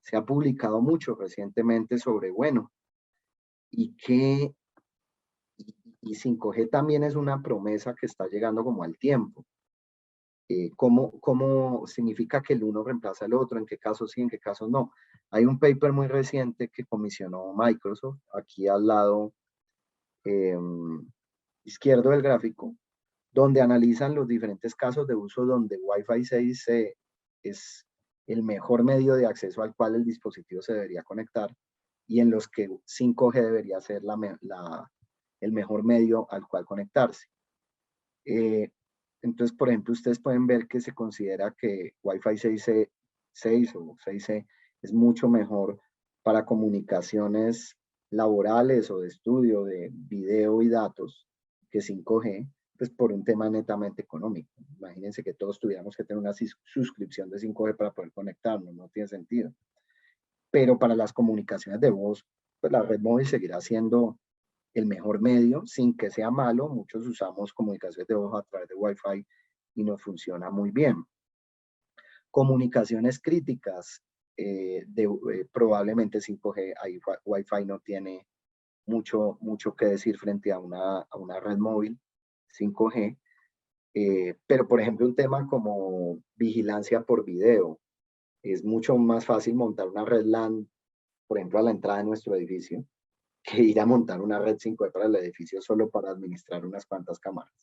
se ha publicado mucho recientemente sobre, bueno, y 5G también es una promesa que está llegando como al tiempo. ¿Cómo significa que el uno reemplaza al otro? ¿En qué casos sí, en qué casos no? Hay un paper muy reciente que comisionó Microsoft, aquí al lado izquierdo del gráfico, donde analizan los diferentes casos de uso donde Wi-Fi 6 es el mejor medio de acceso al cual el dispositivo se debería conectar y en los que 5G debería ser el mejor medio al cual conectarse. Entonces, por ejemplo, ustedes pueden ver que se considera que Wi-Fi 6 o 6E es mucho mejor para comunicaciones laborales o de estudio de video y datos que 5G, pues por un tema netamente económico. Imagínense que todos tuviéramos que tener una suscripción de 5G para poder conectarnos, no tiene sentido. Pero para las comunicaciones de voz, pues la red móvil seguirá siendo el mejor medio, sin que sea malo. Muchos usamos comunicaciones de voz a través de Wi-Fi y nos funciona muy bien. Comunicaciones críticas, probablemente 5G, ahí Wi-Fi no tiene mucho que decir frente a una red móvil 5G. Pero, por ejemplo, un tema como vigilancia por video, es mucho más fácil montar una red LAN, por ejemplo, a la entrada de nuestro edificio, que ir a montar una red 5G para el edificio solo para administrar unas cuantas cámaras.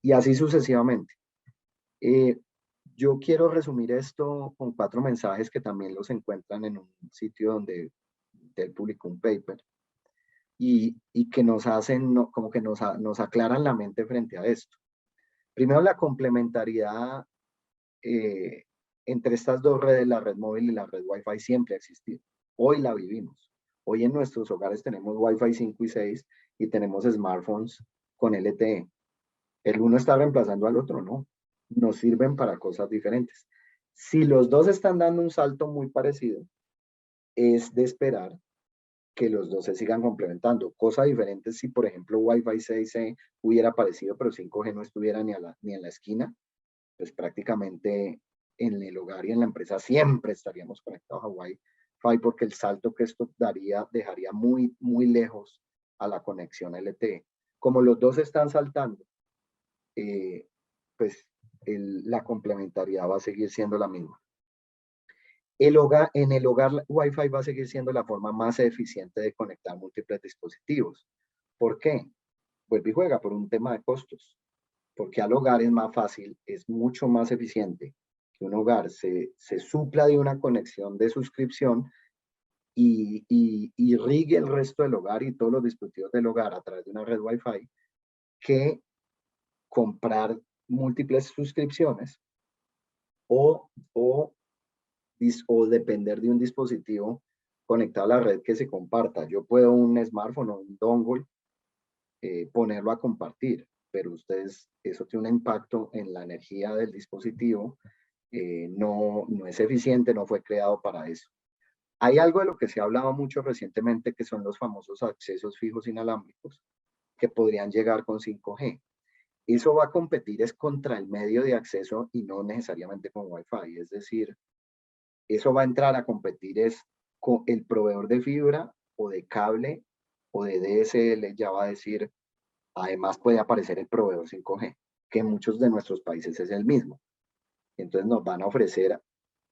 Y así sucesivamente. Yo quiero resumir esto con 4 mensajes que también los encuentran en un sitio donde él publicó un paper y que nos hacen, como que nos aclaran la mente frente a esto. Primero, la complementariedad entre estas dos redes, la red móvil y la red Wi-Fi, siempre ha existido. Hoy la vivimos. Hoy en nuestros hogares tenemos Wi-Fi 5 y 6 y tenemos smartphones con LTE. El uno está reemplazando al otro, no. Nos sirven para cosas diferentes. Si los dos están dando un salto muy parecido, es de esperar que los dos se sigan complementando. Cosa diferente si, por ejemplo, Wi-Fi 6E hubiera aparecido, pero 5G no estuviera ni en la esquina, pues prácticamente en el hogar y en la empresa siempre estaríamos conectados a Wi-Fi porque el salto que esto dejaría muy lejos a la conexión LTE. Como los dos están saltando, pues la complementariedad va a seguir siendo la misma. En el hogar, Wi-Fi va a seguir siendo la forma más eficiente de conectar múltiples dispositivos. ¿Por qué? Vuelve y juega por un tema de costos. Porque al hogar es más fácil, es mucho más eficiente que un hogar se supla de una conexión de suscripción y irrigue el resto del hogar y todos los dispositivos del hogar a través de una red Wi-Fi que comprar múltiples suscripciones o depender de un dispositivo conectado a la red que se comparta. Yo puedo un smartphone o un dongle ponerlo a compartir, pero eso tiene un impacto en la energía del dispositivo, no es eficiente, no fue creado para eso. Hay algo de lo que se ha hablado mucho recientemente que son los famosos accesos fijos inalámbricos que podrían llegar con 5G. Eso va a competir es contra el medio de acceso y no necesariamente con Wi-Fi, es decir, eso va a entrar a competir es con el proveedor de fibra o de cable o de DSL, ya va a decir, además puede aparecer el proveedor 5G, que en muchos de nuestros países es el mismo. Entonces nos van a ofrecer,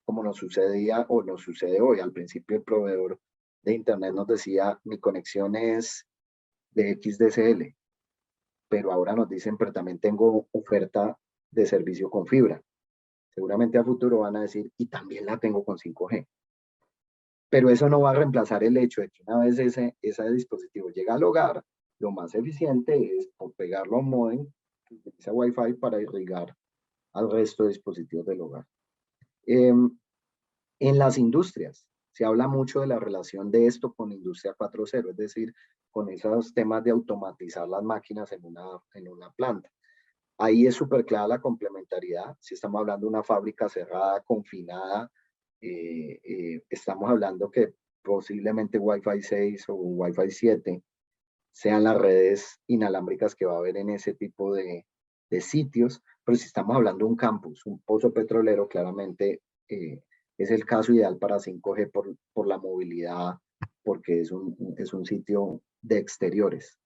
como nos sucedía o nos sucede hoy, al principio el proveedor de internet nos decía, mi conexión es de XDSL, pero ahora nos dicen, pero también tengo oferta de servicio con fibra. Seguramente a futuro van a decir, y también la tengo con 5G. Pero eso no va a reemplazar el hecho de que una vez ese dispositivo llega al hogar, lo más eficiente es pegarlo a un módem que utiliza Wi-Fi para irrigar al resto de dispositivos del hogar. En las industrias, se habla mucho de la relación de esto con Industria 4.0, es decir, con esos temas de automatizar las máquinas en una planta. Ahí es súper clara la complementariedad. Si estamos hablando de una fábrica cerrada, confinada, estamos hablando que posiblemente Wi-Fi 6 o Wi-Fi 7 sean las redes inalámbricas que va a haber en ese tipo de sitios. Pero si estamos hablando de un campus, un pozo petrolero, claramente es el caso ideal para 5G por la movilidad, porque es un sitio de exteriores.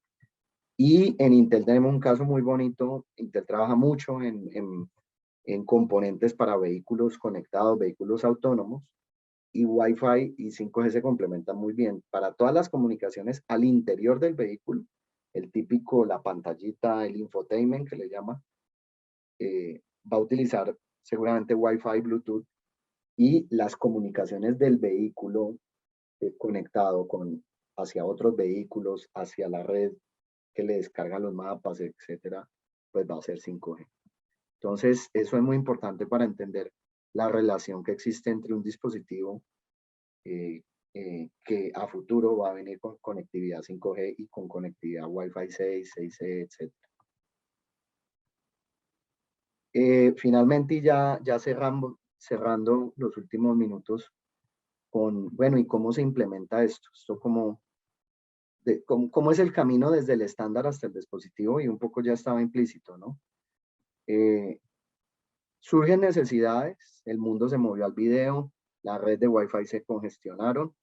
Y en Intel tenemos un caso muy bonito. Intel trabaja mucho en componentes para vehículos conectados, vehículos autónomos, y Wi-Fi y 5G se complementan muy bien. Para todas las comunicaciones al interior del vehículo, el típico, la pantallita, el infotainment que le llama, va a utilizar seguramente Wi-Fi, Bluetooth, y las comunicaciones del vehículo conectado hacia otros vehículos, hacia la red que le descarga los mapas, etcétera, pues va a ser 5G. Entonces, eso es muy importante para entender la relación que existe entre un dispositivo que a futuro va a venir con conectividad 5G y con conectividad Wi-Fi 6, 6E, etc. Finalmente, ya cerrando los últimos minutos con, bueno, ¿y cómo se implementa esto? Esto cómo es el camino desde el estándar hasta el dispositivo, y un poco ya estaba implícito, ¿no? Surgen necesidades, el mundo se movió al video, la red de Wi-Fi se congestionaron,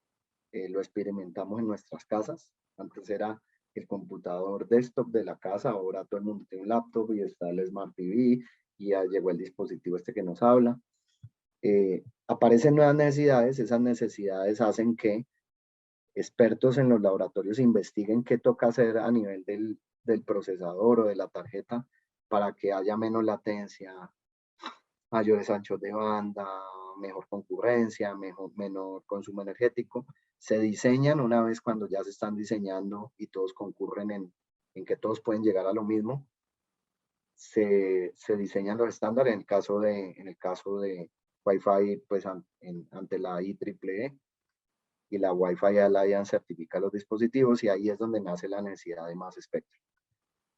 lo experimentamos en nuestras casas. Antes era el computador desktop de la casa, ahora todo el mundo tiene un laptop y está el Smart TV y ya llegó el dispositivo este que nos habla. Aparecen nuevas necesidades, esas necesidades hacen que expertos en los laboratorios investiguen qué toca hacer a nivel del procesador o de la tarjeta para que haya menos latencia, mayores anchos de banda, mejor concurrencia, menor consumo energético. Se diseñan una vez cuando ya se están diseñando y todos concurren en que todos pueden llegar a lo mismo. Se diseñan los estándares en el caso de Wi-Fi, pues ante la IEEE, y la Wi-Fi Alliance certifica los dispositivos, y ahí es donde nace la necesidad de más espectro.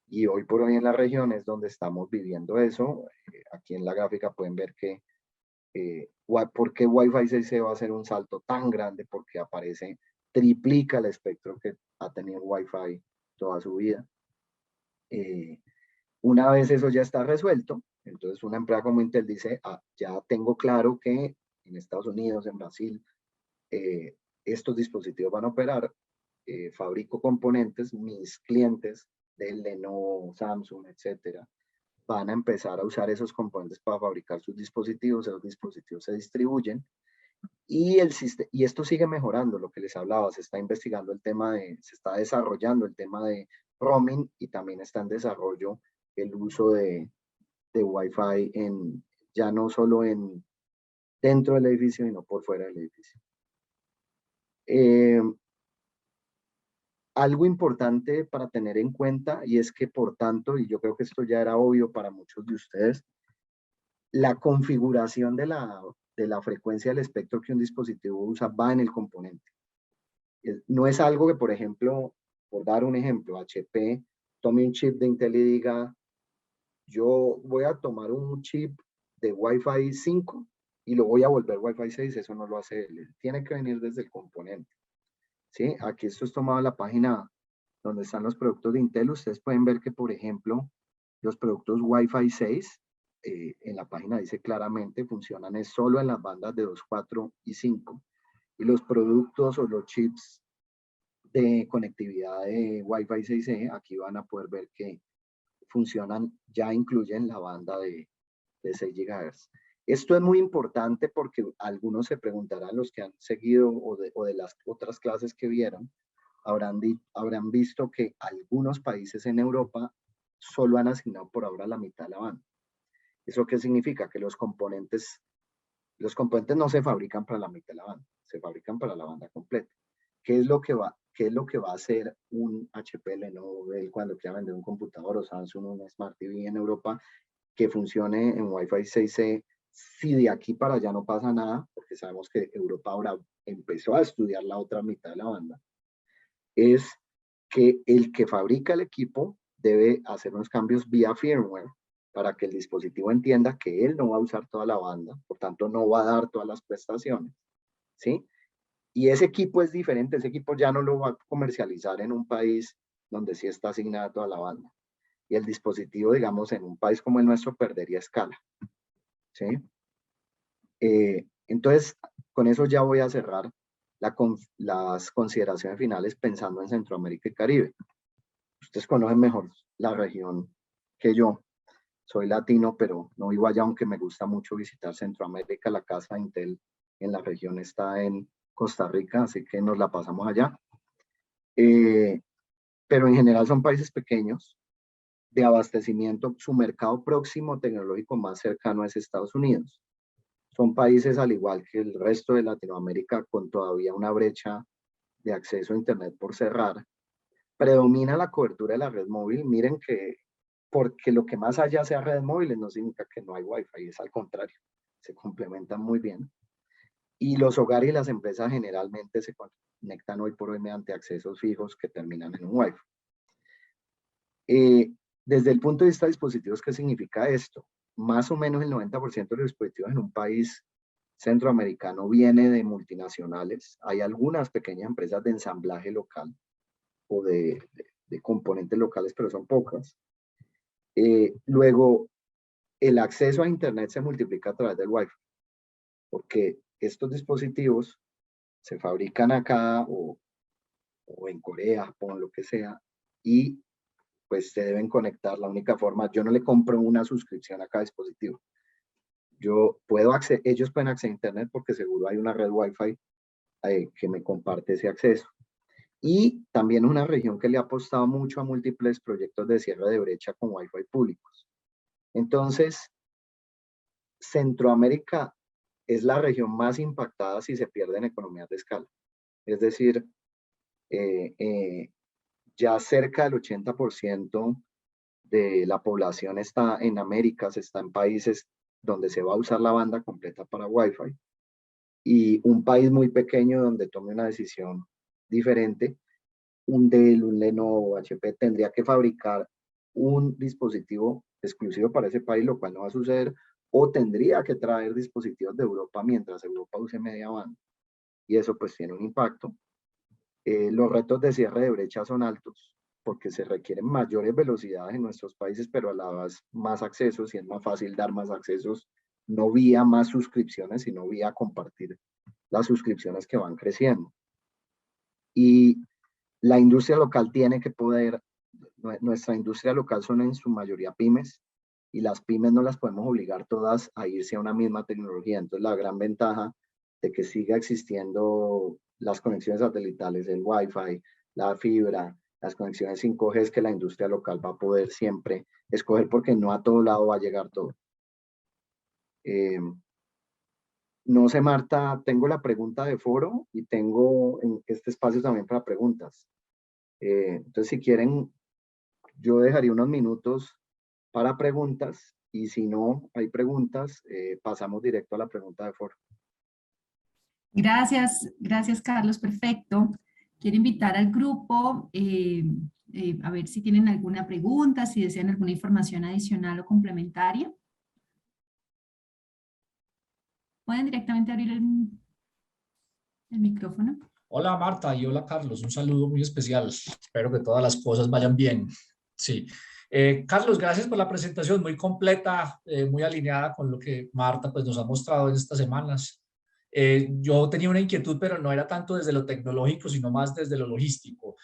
Y hoy por hoy en la región es donde estamos viviendo eso. Aquí en la gráfica pueden ver que ¿por qué Wi-Fi 6 va a hacer un salto tan grande? Porque triplica el espectro que ha tenido Wi-Fi toda su vida. Una vez eso ya está resuelto, entonces una empresa como Intel dice, ya tengo claro que en Estados Unidos, en Brasil, estos dispositivos van a operar, fabrico componentes, mis clientes de Lenovo, Samsung, etcétera, van a empezar a usar esos componentes para fabricar sus dispositivos. Esos dispositivos se distribuyen y esto sigue mejorando, lo que les hablaba. Se está investigando se está desarrollando el tema de roaming, y también está en desarrollo el uso de Wi-Fi ya no solo dentro del edificio, sino por fuera del edificio. Algo importante para tener en cuenta, y es que, por tanto, y yo creo que esto ya era obvio para muchos de ustedes, la configuración de la frecuencia del espectro que un dispositivo usa va en el componente. No es algo que, por ejemplo, por dar un ejemplo, HP tome un chip de Intel y diga, yo voy a tomar un chip de Wi-Fi 5 y lo voy a volver Wi-Fi 6. Eso no lo hace él. Tiene que venir desde el componente. ¿Sí? Aquí esto es tomado de la página donde están los productos de Intel. Ustedes pueden ver que, por ejemplo, los productos Wi-Fi 6, en la página dice claramente, funcionan es solo en las bandas de 2, 4 y 5. Y los productos o los chips de conectividad de Wi-Fi 6E, aquí van a poder ver que funcionan, ya incluyen la banda de 6 GHz. Esto es muy importante porque algunos se preguntarán, los que han seguido o de las otras clases que vieron, habrán visto que algunos países en Europa solo han asignado por ahora la mitad de la banda. ¿Eso qué significa? Que los componentes no se fabrican para la mitad de la banda, se fabrican para la banda completa. ¿Qué qué es lo que va a hacer un HP, Lenovo, cuando quiera vender un computador, o Samsung un Smart TV en Europa que funcione en Wi-Fi 6E, si de aquí para allá no pasa nada, porque sabemos que Europa ahora empezó a estudiar la otra mitad de la banda, es que el que fabrica el equipo debe hacer unos cambios vía firmware para que el dispositivo entienda que él no va a usar toda la banda, por tanto no va a dar todas las prestaciones, ¿sí? Y ese equipo es diferente, ese equipo ya no lo va a comercializar en un país donde sí está asignada toda la banda. Y el dispositivo, digamos, en un país como el nuestro perdería escala, ¿sí? Entonces, con eso ya voy a cerrar las consideraciones finales pensando en Centroamérica y Caribe. Ustedes conocen mejor la región que yo. Soy latino, pero no vivo allá, aunque me gusta mucho visitar Centroamérica. La casa de Intel en la región está en Costa Rica, así que nos la pasamos allá. Pero en general son países pequeños de abastecimiento. Su mercado próximo tecnológico más cercano es Estados Unidos. Son países, al igual que el resto de Latinoamérica, con todavía una brecha de acceso a Internet por cerrar. Predomina la cobertura de la red móvil. Miren que porque lo que más allá sea redes móviles no significa que no hay Wi-Fi, es al contrario, se complementan muy bien. Y los hogares y las empresas generalmente se conectan hoy por hoy mediante accesos fijos que terminan en un Wi-Fi. Desde el punto de vista de dispositivos, ¿qué significa esto? Más o menos el 90% de los dispositivos en un país centroamericano viene de multinacionales. Hay algunas pequeñas empresas de ensamblaje local o de componentes locales, pero son pocas. Luego, el acceso a Internet se multiplica a través del Wi-Fi, porque estos dispositivos se fabrican acá o en Corea, Japón, lo que sea, y pues se deben conectar. La única forma, yo no le compro una suscripción a cada dispositivo. Ellos pueden acceder a Internet porque seguro hay una red Wi-Fi que me comparte ese acceso. Y también una región que le ha apostado mucho a múltiples proyectos de cierre de brecha con Wi-Fi públicos. Entonces, Centroamérica es la región más impactada si se pierden economías de escala. Es decir, ya cerca del 80% de la población está en Américas, está en países donde se va a usar la banda completa para Wi-Fi. Y un país muy pequeño donde tome una decisión diferente, un Dell, un Lenovo, HP, tendría que fabricar un dispositivo exclusivo para ese país, lo cual no va a suceder, o tendría que traer dispositivos de Europa mientras Europa use media banda. Y eso pues tiene un impacto. Los retos de cierre de brecha son altos, porque se requieren mayores velocidades en nuestros países, pero a la vez más accesos, y es más fácil dar más accesos, no vía más suscripciones, sino vía compartir las suscripciones que van creciendo. Y la industria local tiene que poder, nuestra industria local son en su mayoría pymes, y las pymes no las podemos obligar todas a irse a una misma tecnología. Entonces la gran ventaja de que siga existiendo las conexiones satelitales, el Wi-Fi, la fibra, las conexiones 5G, es que la industria local va a poder siempre escoger, porque no a todo lado va a llegar todo. No sé, Marta, tengo la pregunta de foro y tengo en este espacio también para preguntas. Entonces, si quieren, yo dejaría unos minutos para preguntas, y si no hay preguntas, pasamos directo a la pregunta de foro. Gracias Carlos, perfecto. Quiero invitar al grupo a ver si tienen alguna pregunta, si desean alguna información adicional o complementaria. Pueden directamente abrir el micrófono. Hola Marta y hola Carlos, un saludo muy especial. Espero que todas las cosas vayan bien. Sí. Carlos, gracias por la presentación, muy completa, muy alineada con lo que Marta pues, nos ha mostrado en estas semanas. Yo tenía una inquietud, pero no era tanto desde lo tecnológico, sino más desde lo logístico.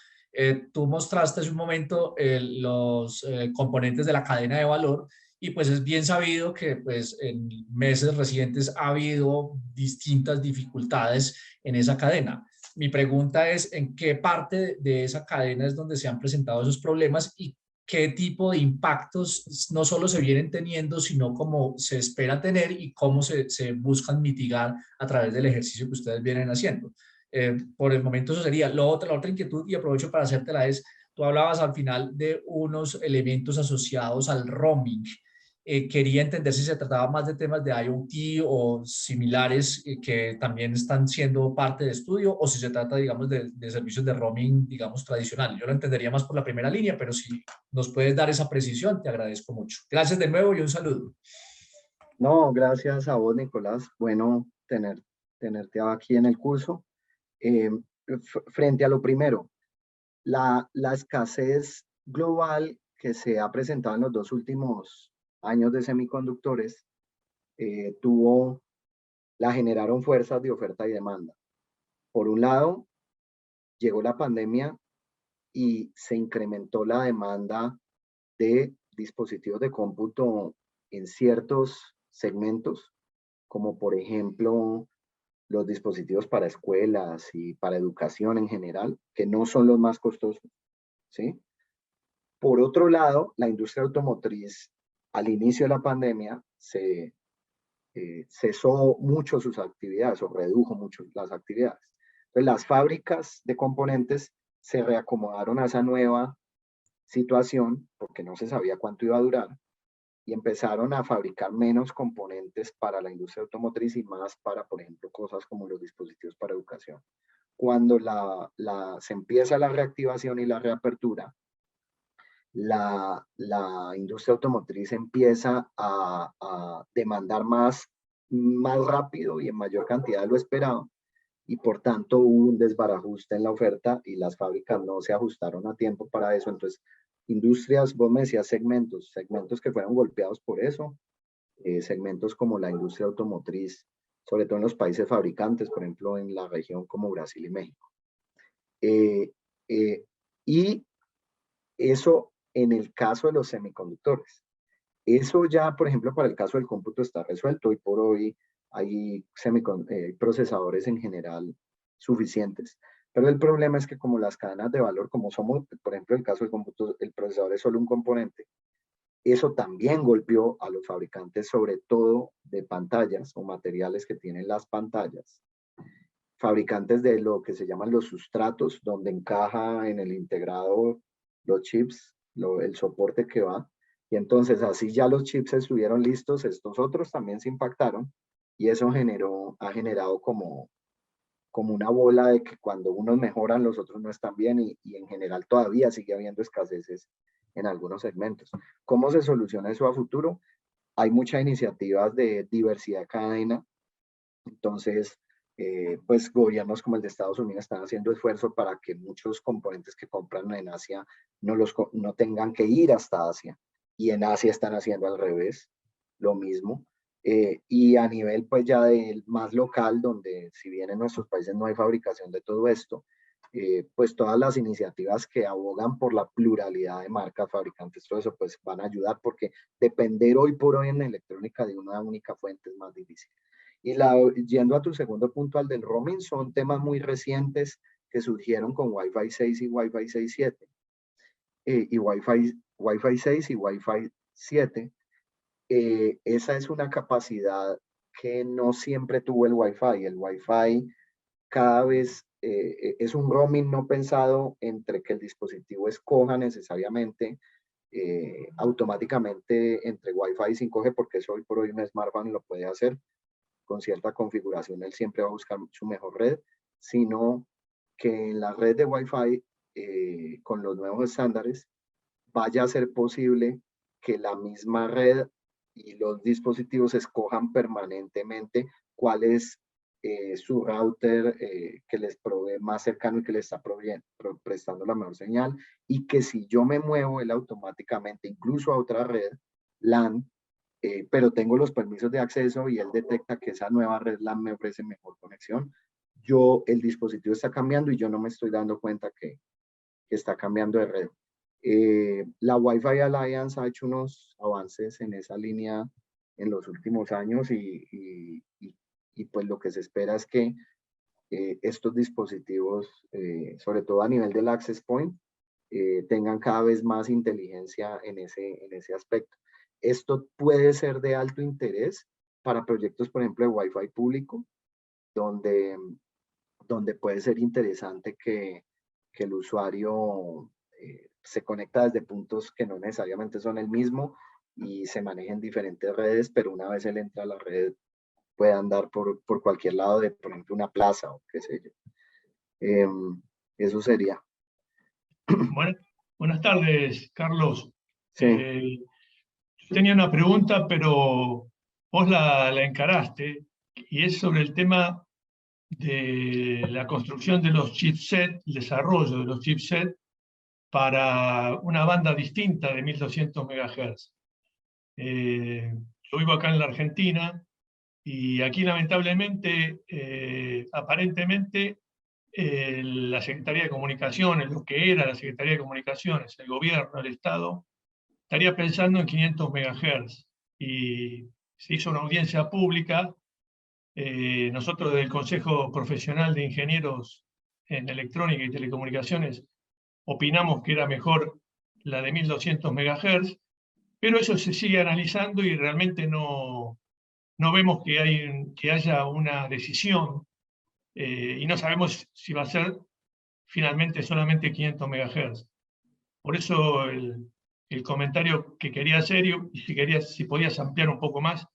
Tú mostraste hace un momento los componentes de la cadena de valor, y pues es bien sabido que pues, en meses recientes ha habido distintas dificultades en esa cadena. Mi pregunta es, ¿en qué parte de esa cadena es donde se han presentado esos problemas y qué tipo de impactos no solo se vienen teniendo, sino cómo se espera tener y cómo se buscan mitigar a través del ejercicio que ustedes vienen haciendo? Por el momento eso sería. La otra inquietud, y aprovecho para hacértela, es, tú hablabas al final de unos elementos asociados al roaming. Quería entender si se trataba más de temas de IoT o similares que también están siendo parte de estudio, o si se trata, digamos, de servicios de roaming, digamos, tradicional. Yo lo entendería más por la primera línea, pero si nos puedes dar esa precisión, te agradezco mucho. Gracias de nuevo y un saludo. No, gracias a vos, Nicolás. Bueno tenerte aquí en el curso. Frente a lo primero, la escasez global que se ha presentado en los 2 últimos años de semiconductores la generaron fuerzas de oferta y demanda. Por un lado, llegó la pandemia y se incrementó la demanda de dispositivos de cómputo en ciertos segmentos, como por ejemplo los dispositivos para escuelas y para educación en general, que no son los más costosos, ¿sí? Por otro lado, la industria automotriz, al inicio de la pandemia, cesó mucho sus actividades o redujo mucho las actividades. Entonces, las fábricas de componentes se reacomodaron a esa nueva situación porque no se sabía cuánto iba a durar y empezaron a fabricar menos componentes para la industria automotriz y más para, por ejemplo, cosas como los dispositivos para educación. Cuando se empieza la reactivación y la reapertura, la industria automotriz empieza a demandar más rápido y en mayor cantidad de lo esperado, y por tanto hubo un desbarajuste en la oferta y las fábricas no se ajustaron a tiempo para eso. Entonces, industrias, vos me decías segmentos que fueron golpeados por eso, segmentos como la industria automotriz, sobre todo en los países fabricantes, por ejemplo, en la región como Brasil y México. Y eso en el caso de los semiconductores. Eso ya, por ejemplo, para el caso del cómputo está resuelto. Hoy por hoy hay procesadores en general suficientes. Pero el problema es que como las cadenas de valor, como somos, por ejemplo, el caso del cómputo, el procesador es solo un componente, eso también golpeó a los fabricantes, sobre todo de pantallas o materiales que tienen las pantallas. Fabricantes de lo que se llaman los sustratos, donde encaja en el integrado los chips, el soporte que va. Y entonces así ya los chips estuvieron listos, estos otros también se impactaron y eso ha generado como una bola de que cuando unos mejoran, los otros no están bien y en general todavía sigue habiendo escaseces en algunos segmentos. ¿Cómo se soluciona eso a futuro? Hay muchas iniciativas de diversidad de cadena, entonces pues gobiernos como el de Estados Unidos están haciendo esfuerzo para que muchos componentes que compran en Asia no tengan que ir hasta Asia, y en Asia están haciendo al revés, lo mismo. Y a nivel pues ya del más local, donde si bien en nuestros países no hay fabricación de todo esto, pues todas las iniciativas que abogan por la pluralidad de marcas, fabricantes, todo eso, pues van a ayudar, porque depender hoy por hoy en electrónica de una única fuente es más difícil. Y yendo a tu segundo punto, al del roaming, son temas muy recientes que surgieron con Wi-Fi 6 y Wi-Fi 6.7. Y Wi-Fi 6 y Wi-Fi 7. Esa es una capacidad que no siempre tuvo el Wi-Fi. El Wi-Fi cada vez es un roaming no pensado entre que el dispositivo escoja necesariamente automáticamente entre Wi-Fi y 5G, porque eso hoy por hoy un smartphone lo puede hacer. Con cierta configuración, él siempre va a buscar su mejor red, sino que en la red de Wi-Fi, con los nuevos estándares, vaya a ser posible que la misma red y los dispositivos escojan permanentemente cuál es su router que les provee más cercano y que les está prestando la mejor señal, y que si yo me muevo, él automáticamente, incluso a otra red LAN, pero tengo los permisos de acceso y él detecta que esa nueva red LAN me ofrece mejor conexión, el dispositivo está cambiando y yo no me estoy dando cuenta que está cambiando de red. La Wi-Fi Alliance ha hecho unos avances en esa línea en los últimos años y pues lo que se espera es que estos dispositivos, sobre todo a nivel del access point, tengan cada vez más inteligencia en ese aspecto. Esto puede ser de alto interés para proyectos, por ejemplo, de Wi-Fi público, donde donde puede ser interesante que el usuario se conecta desde puntos que no necesariamente son el mismo y se manejen diferentes redes, pero una vez él entra a la red puede andar por cualquier lado de, por ejemplo, una plaza o qué sé yo. Eso sería. Buenas tardes, Carlos. Sí. Yo tenía una pregunta, pero vos la encaraste, y es sobre el tema de la construcción de los chipsets, el desarrollo de los chipsets para una banda distinta de 1200 MHz. Yo vivo acá en la Argentina y aquí lamentablemente, aparentemente, la Secretaría de Comunicaciones, lo que era la Secretaría de Comunicaciones, el gobierno, el Estado, estaría pensando en 500 MHz. Y se hizo una audiencia pública. Nosotros del Consejo Profesional de Ingenieros en Electrónica y Telecomunicaciones opinamos que era mejor la de 1200 MHz, pero eso se sigue analizando y realmente no vemos que haya una decisión, y no sabemos si va a ser finalmente solamente 500 MHz. Por eso el comentario que quería hacer, y si podías ampliar un poco más,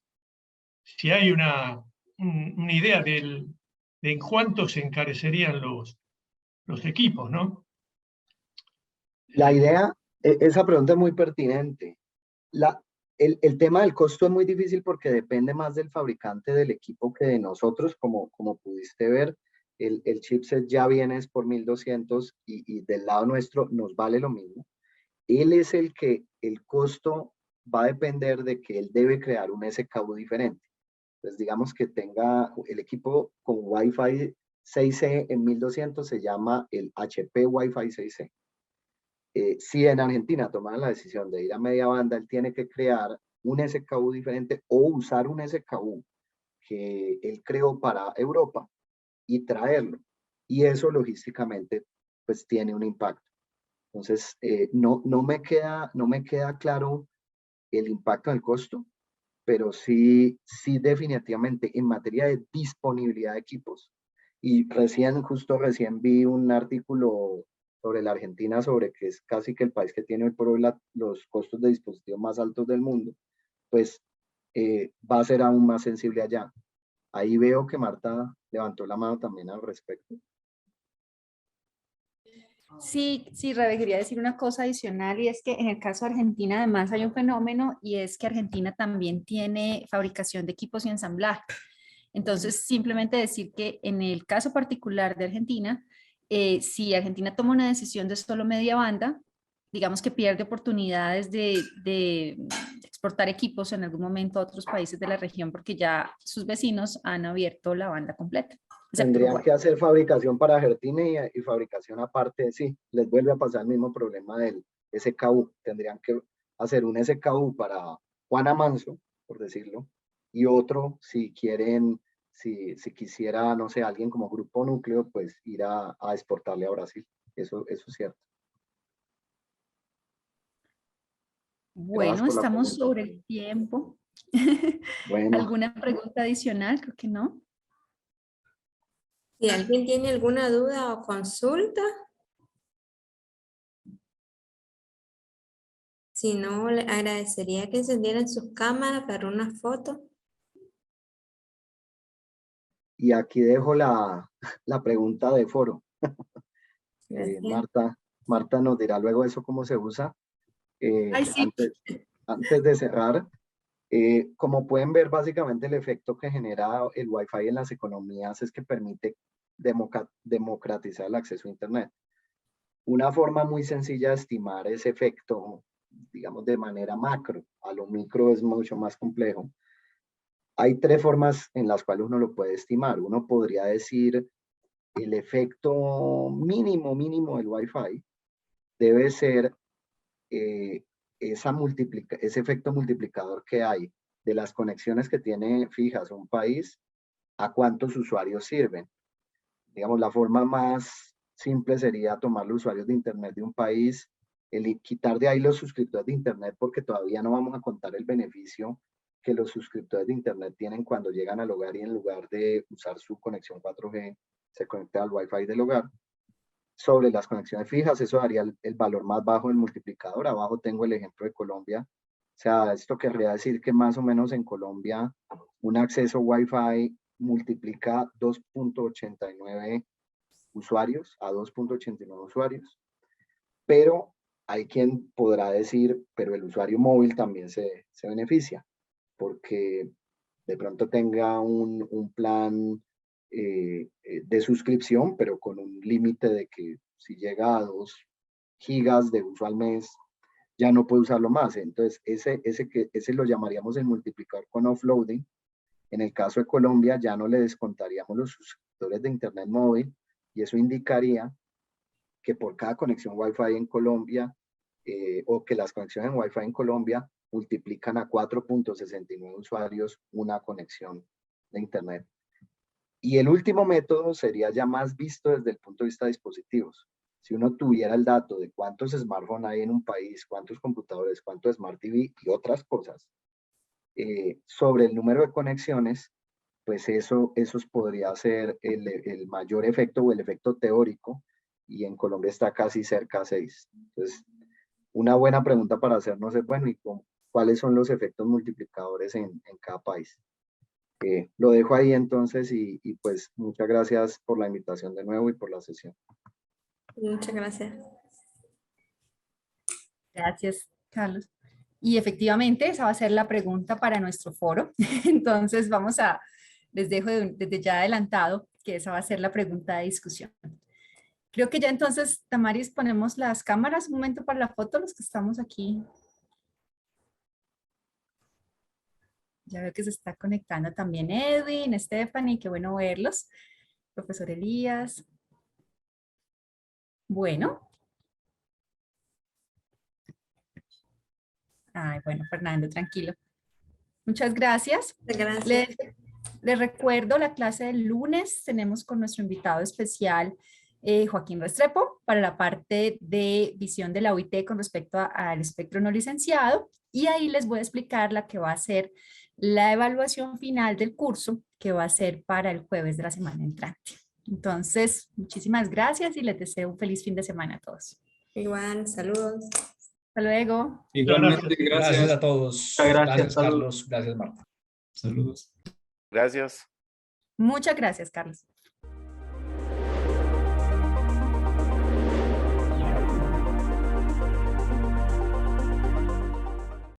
si hay una idea de en cuánto se encarecerían los equipos, ¿no? La idea, esa pregunta es muy pertinente. El tema del costo es muy difícil porque depende más del fabricante del equipo que de nosotros, como pudiste ver. El chipset ya viene por 1200 y del lado nuestro nos vale lo mismo. Él es el costo va a depender de que él debe crear un SKU diferente. Entonces, digamos que tenga el equipo con Wi-Fi 6E en 1200 se llama el HP Wi-Fi 6E. Si en Argentina toman la decisión de ir a media banda, él tiene que crear un SKU diferente o usar un SKU que él creó para Europa y traerlo. Y eso logísticamente pues tiene un impacto. Entonces, no me queda claro el impacto del costo, pero sí definitivamente en materia de disponibilidad de equipos. Y justo recién vi un artículo sobre la Argentina, sobre que es casi que el país que tiene hoy por hoy los costos de dispositivos más altos del mundo, pues va a ser aún más sensible allá. Ahí veo que Marta levantó la mano también al respecto. Sí, Rebe, quería decir una cosa adicional y es que en el caso de Argentina además hay un fenómeno y es que Argentina también tiene fabricación de equipos y ensamblaje. Entonces, simplemente decir que en el caso particular de Argentina, si Argentina toma una decisión de solo media banda, digamos que pierde oportunidades de exportar equipos en algún momento a otros países de la región porque ya sus vecinos han abierto la banda completa. Tendrían que hacer fabricación para Argentina y fabricación aparte, sí, les vuelve a pasar el mismo problema del SKU. Tendrían que hacer un SKU para Juana Manso, por decirlo, y otro si quieren, si quisiera, no sé, alguien como Grupo Núcleo, pues ir a exportarle a Brasil. Eso es cierto. Bueno, estamos sobre el tiempo. Bueno. ¿Alguna pregunta adicional? Creo que no. Si alguien tiene alguna duda o consulta, si no, le agradecería que encendieran sus cámaras para una foto. Y aquí dejo la pregunta de foro. Marta nos dirá luego eso cómo se usa. Ay, sí. Antes de cerrar, como pueden ver, básicamente el efecto que genera el Wi-Fi en las economías es que permite democratizar el acceso a Internet. Una forma muy sencilla de estimar ese efecto, digamos de manera macro, a lo micro es mucho más complejo. Hay tres formas en las cuales uno lo puede estimar. Uno podría decir el efecto mínimo del Wi-Fi debe ser ese efecto multiplicador que hay de las conexiones que tiene fijas un país a cuántos usuarios sirven. Digamos, la forma más simple sería tomar los usuarios de Internet de un país, quitar de ahí los suscriptores de Internet, porque todavía no vamos a contar el beneficio que los suscriptores de Internet tienen cuando llegan al hogar y en lugar de usar su conexión 4G, se conecte al Wi-Fi del hogar. Sobre las conexiones fijas, eso daría el valor más bajo del multiplicador. Abajo tengo el ejemplo de Colombia. O sea, esto querría decir que más o menos en Colombia un acceso Wi-Fi multiplica 2.89 usuarios a 2.89 usuarios. Pero hay quien podrá decir, pero el usuario móvil también se beneficia, porque de pronto tenga un plan de suscripción, pero con un límite de que si llega a 2 gigas de uso al mes, ya no puede usarlo más. Entonces, ese lo llamaríamos el multiplicador con offloading. En el caso de Colombia, ya no le descontaríamos los suscriptores de Internet móvil, y eso indicaría que por cada conexión Wi-Fi en Colombia, o que las conexiones en Wi-Fi en Colombia multiplican a 4.69 usuarios una conexión de Internet. Y el último método sería ya más visto desde el punto de vista de dispositivos. Si uno tuviera el dato de cuántos smartphones hay en un país, cuántos computadores, cuántos Smart TV y otras cosas, sobre el número de conexiones, pues esos podría ser el mayor efecto o el efecto teórico, y en Colombia está casi cerca a 6. Entonces, una buena pregunta para hacernos es, bueno, ¿y cuáles son los efectos multiplicadores en cada país? Lo dejo ahí entonces, y pues muchas gracias por la invitación de nuevo y por la sesión. Muchas gracias. Gracias, Carlos. Y efectivamente, esa va a ser la pregunta para nuestro foro. Entonces, les dejo desde ya adelantado que esa va a ser la pregunta de discusión. Creo que ya entonces, Damaris, ponemos las cámaras un momento para la foto, los que estamos aquí. Ya veo que se está conectando también Edwin, Stephanie, qué bueno verlos. Profesor Elías. Bueno. Ay, bueno, Fernando, tranquilo. Muchas gracias. Gracias. Les recuerdo la clase del lunes. Tenemos con nuestro invitado especial, Joaquín Restrepo, para la parte de visión de la OIT con respecto al espectro no licenciado. Y ahí les voy a explicar la que va a ser la evaluación final del curso, que va a ser para el jueves de la semana entrante. Entonces, muchísimas gracias y les deseo un feliz fin de semana a todos. Igual, saludos. Hasta luego. Igualmente, Gracias a todos. Gracias, Carlos. Gracias, Marta. Saludos. Gracias. Muchas gracias, Carlos.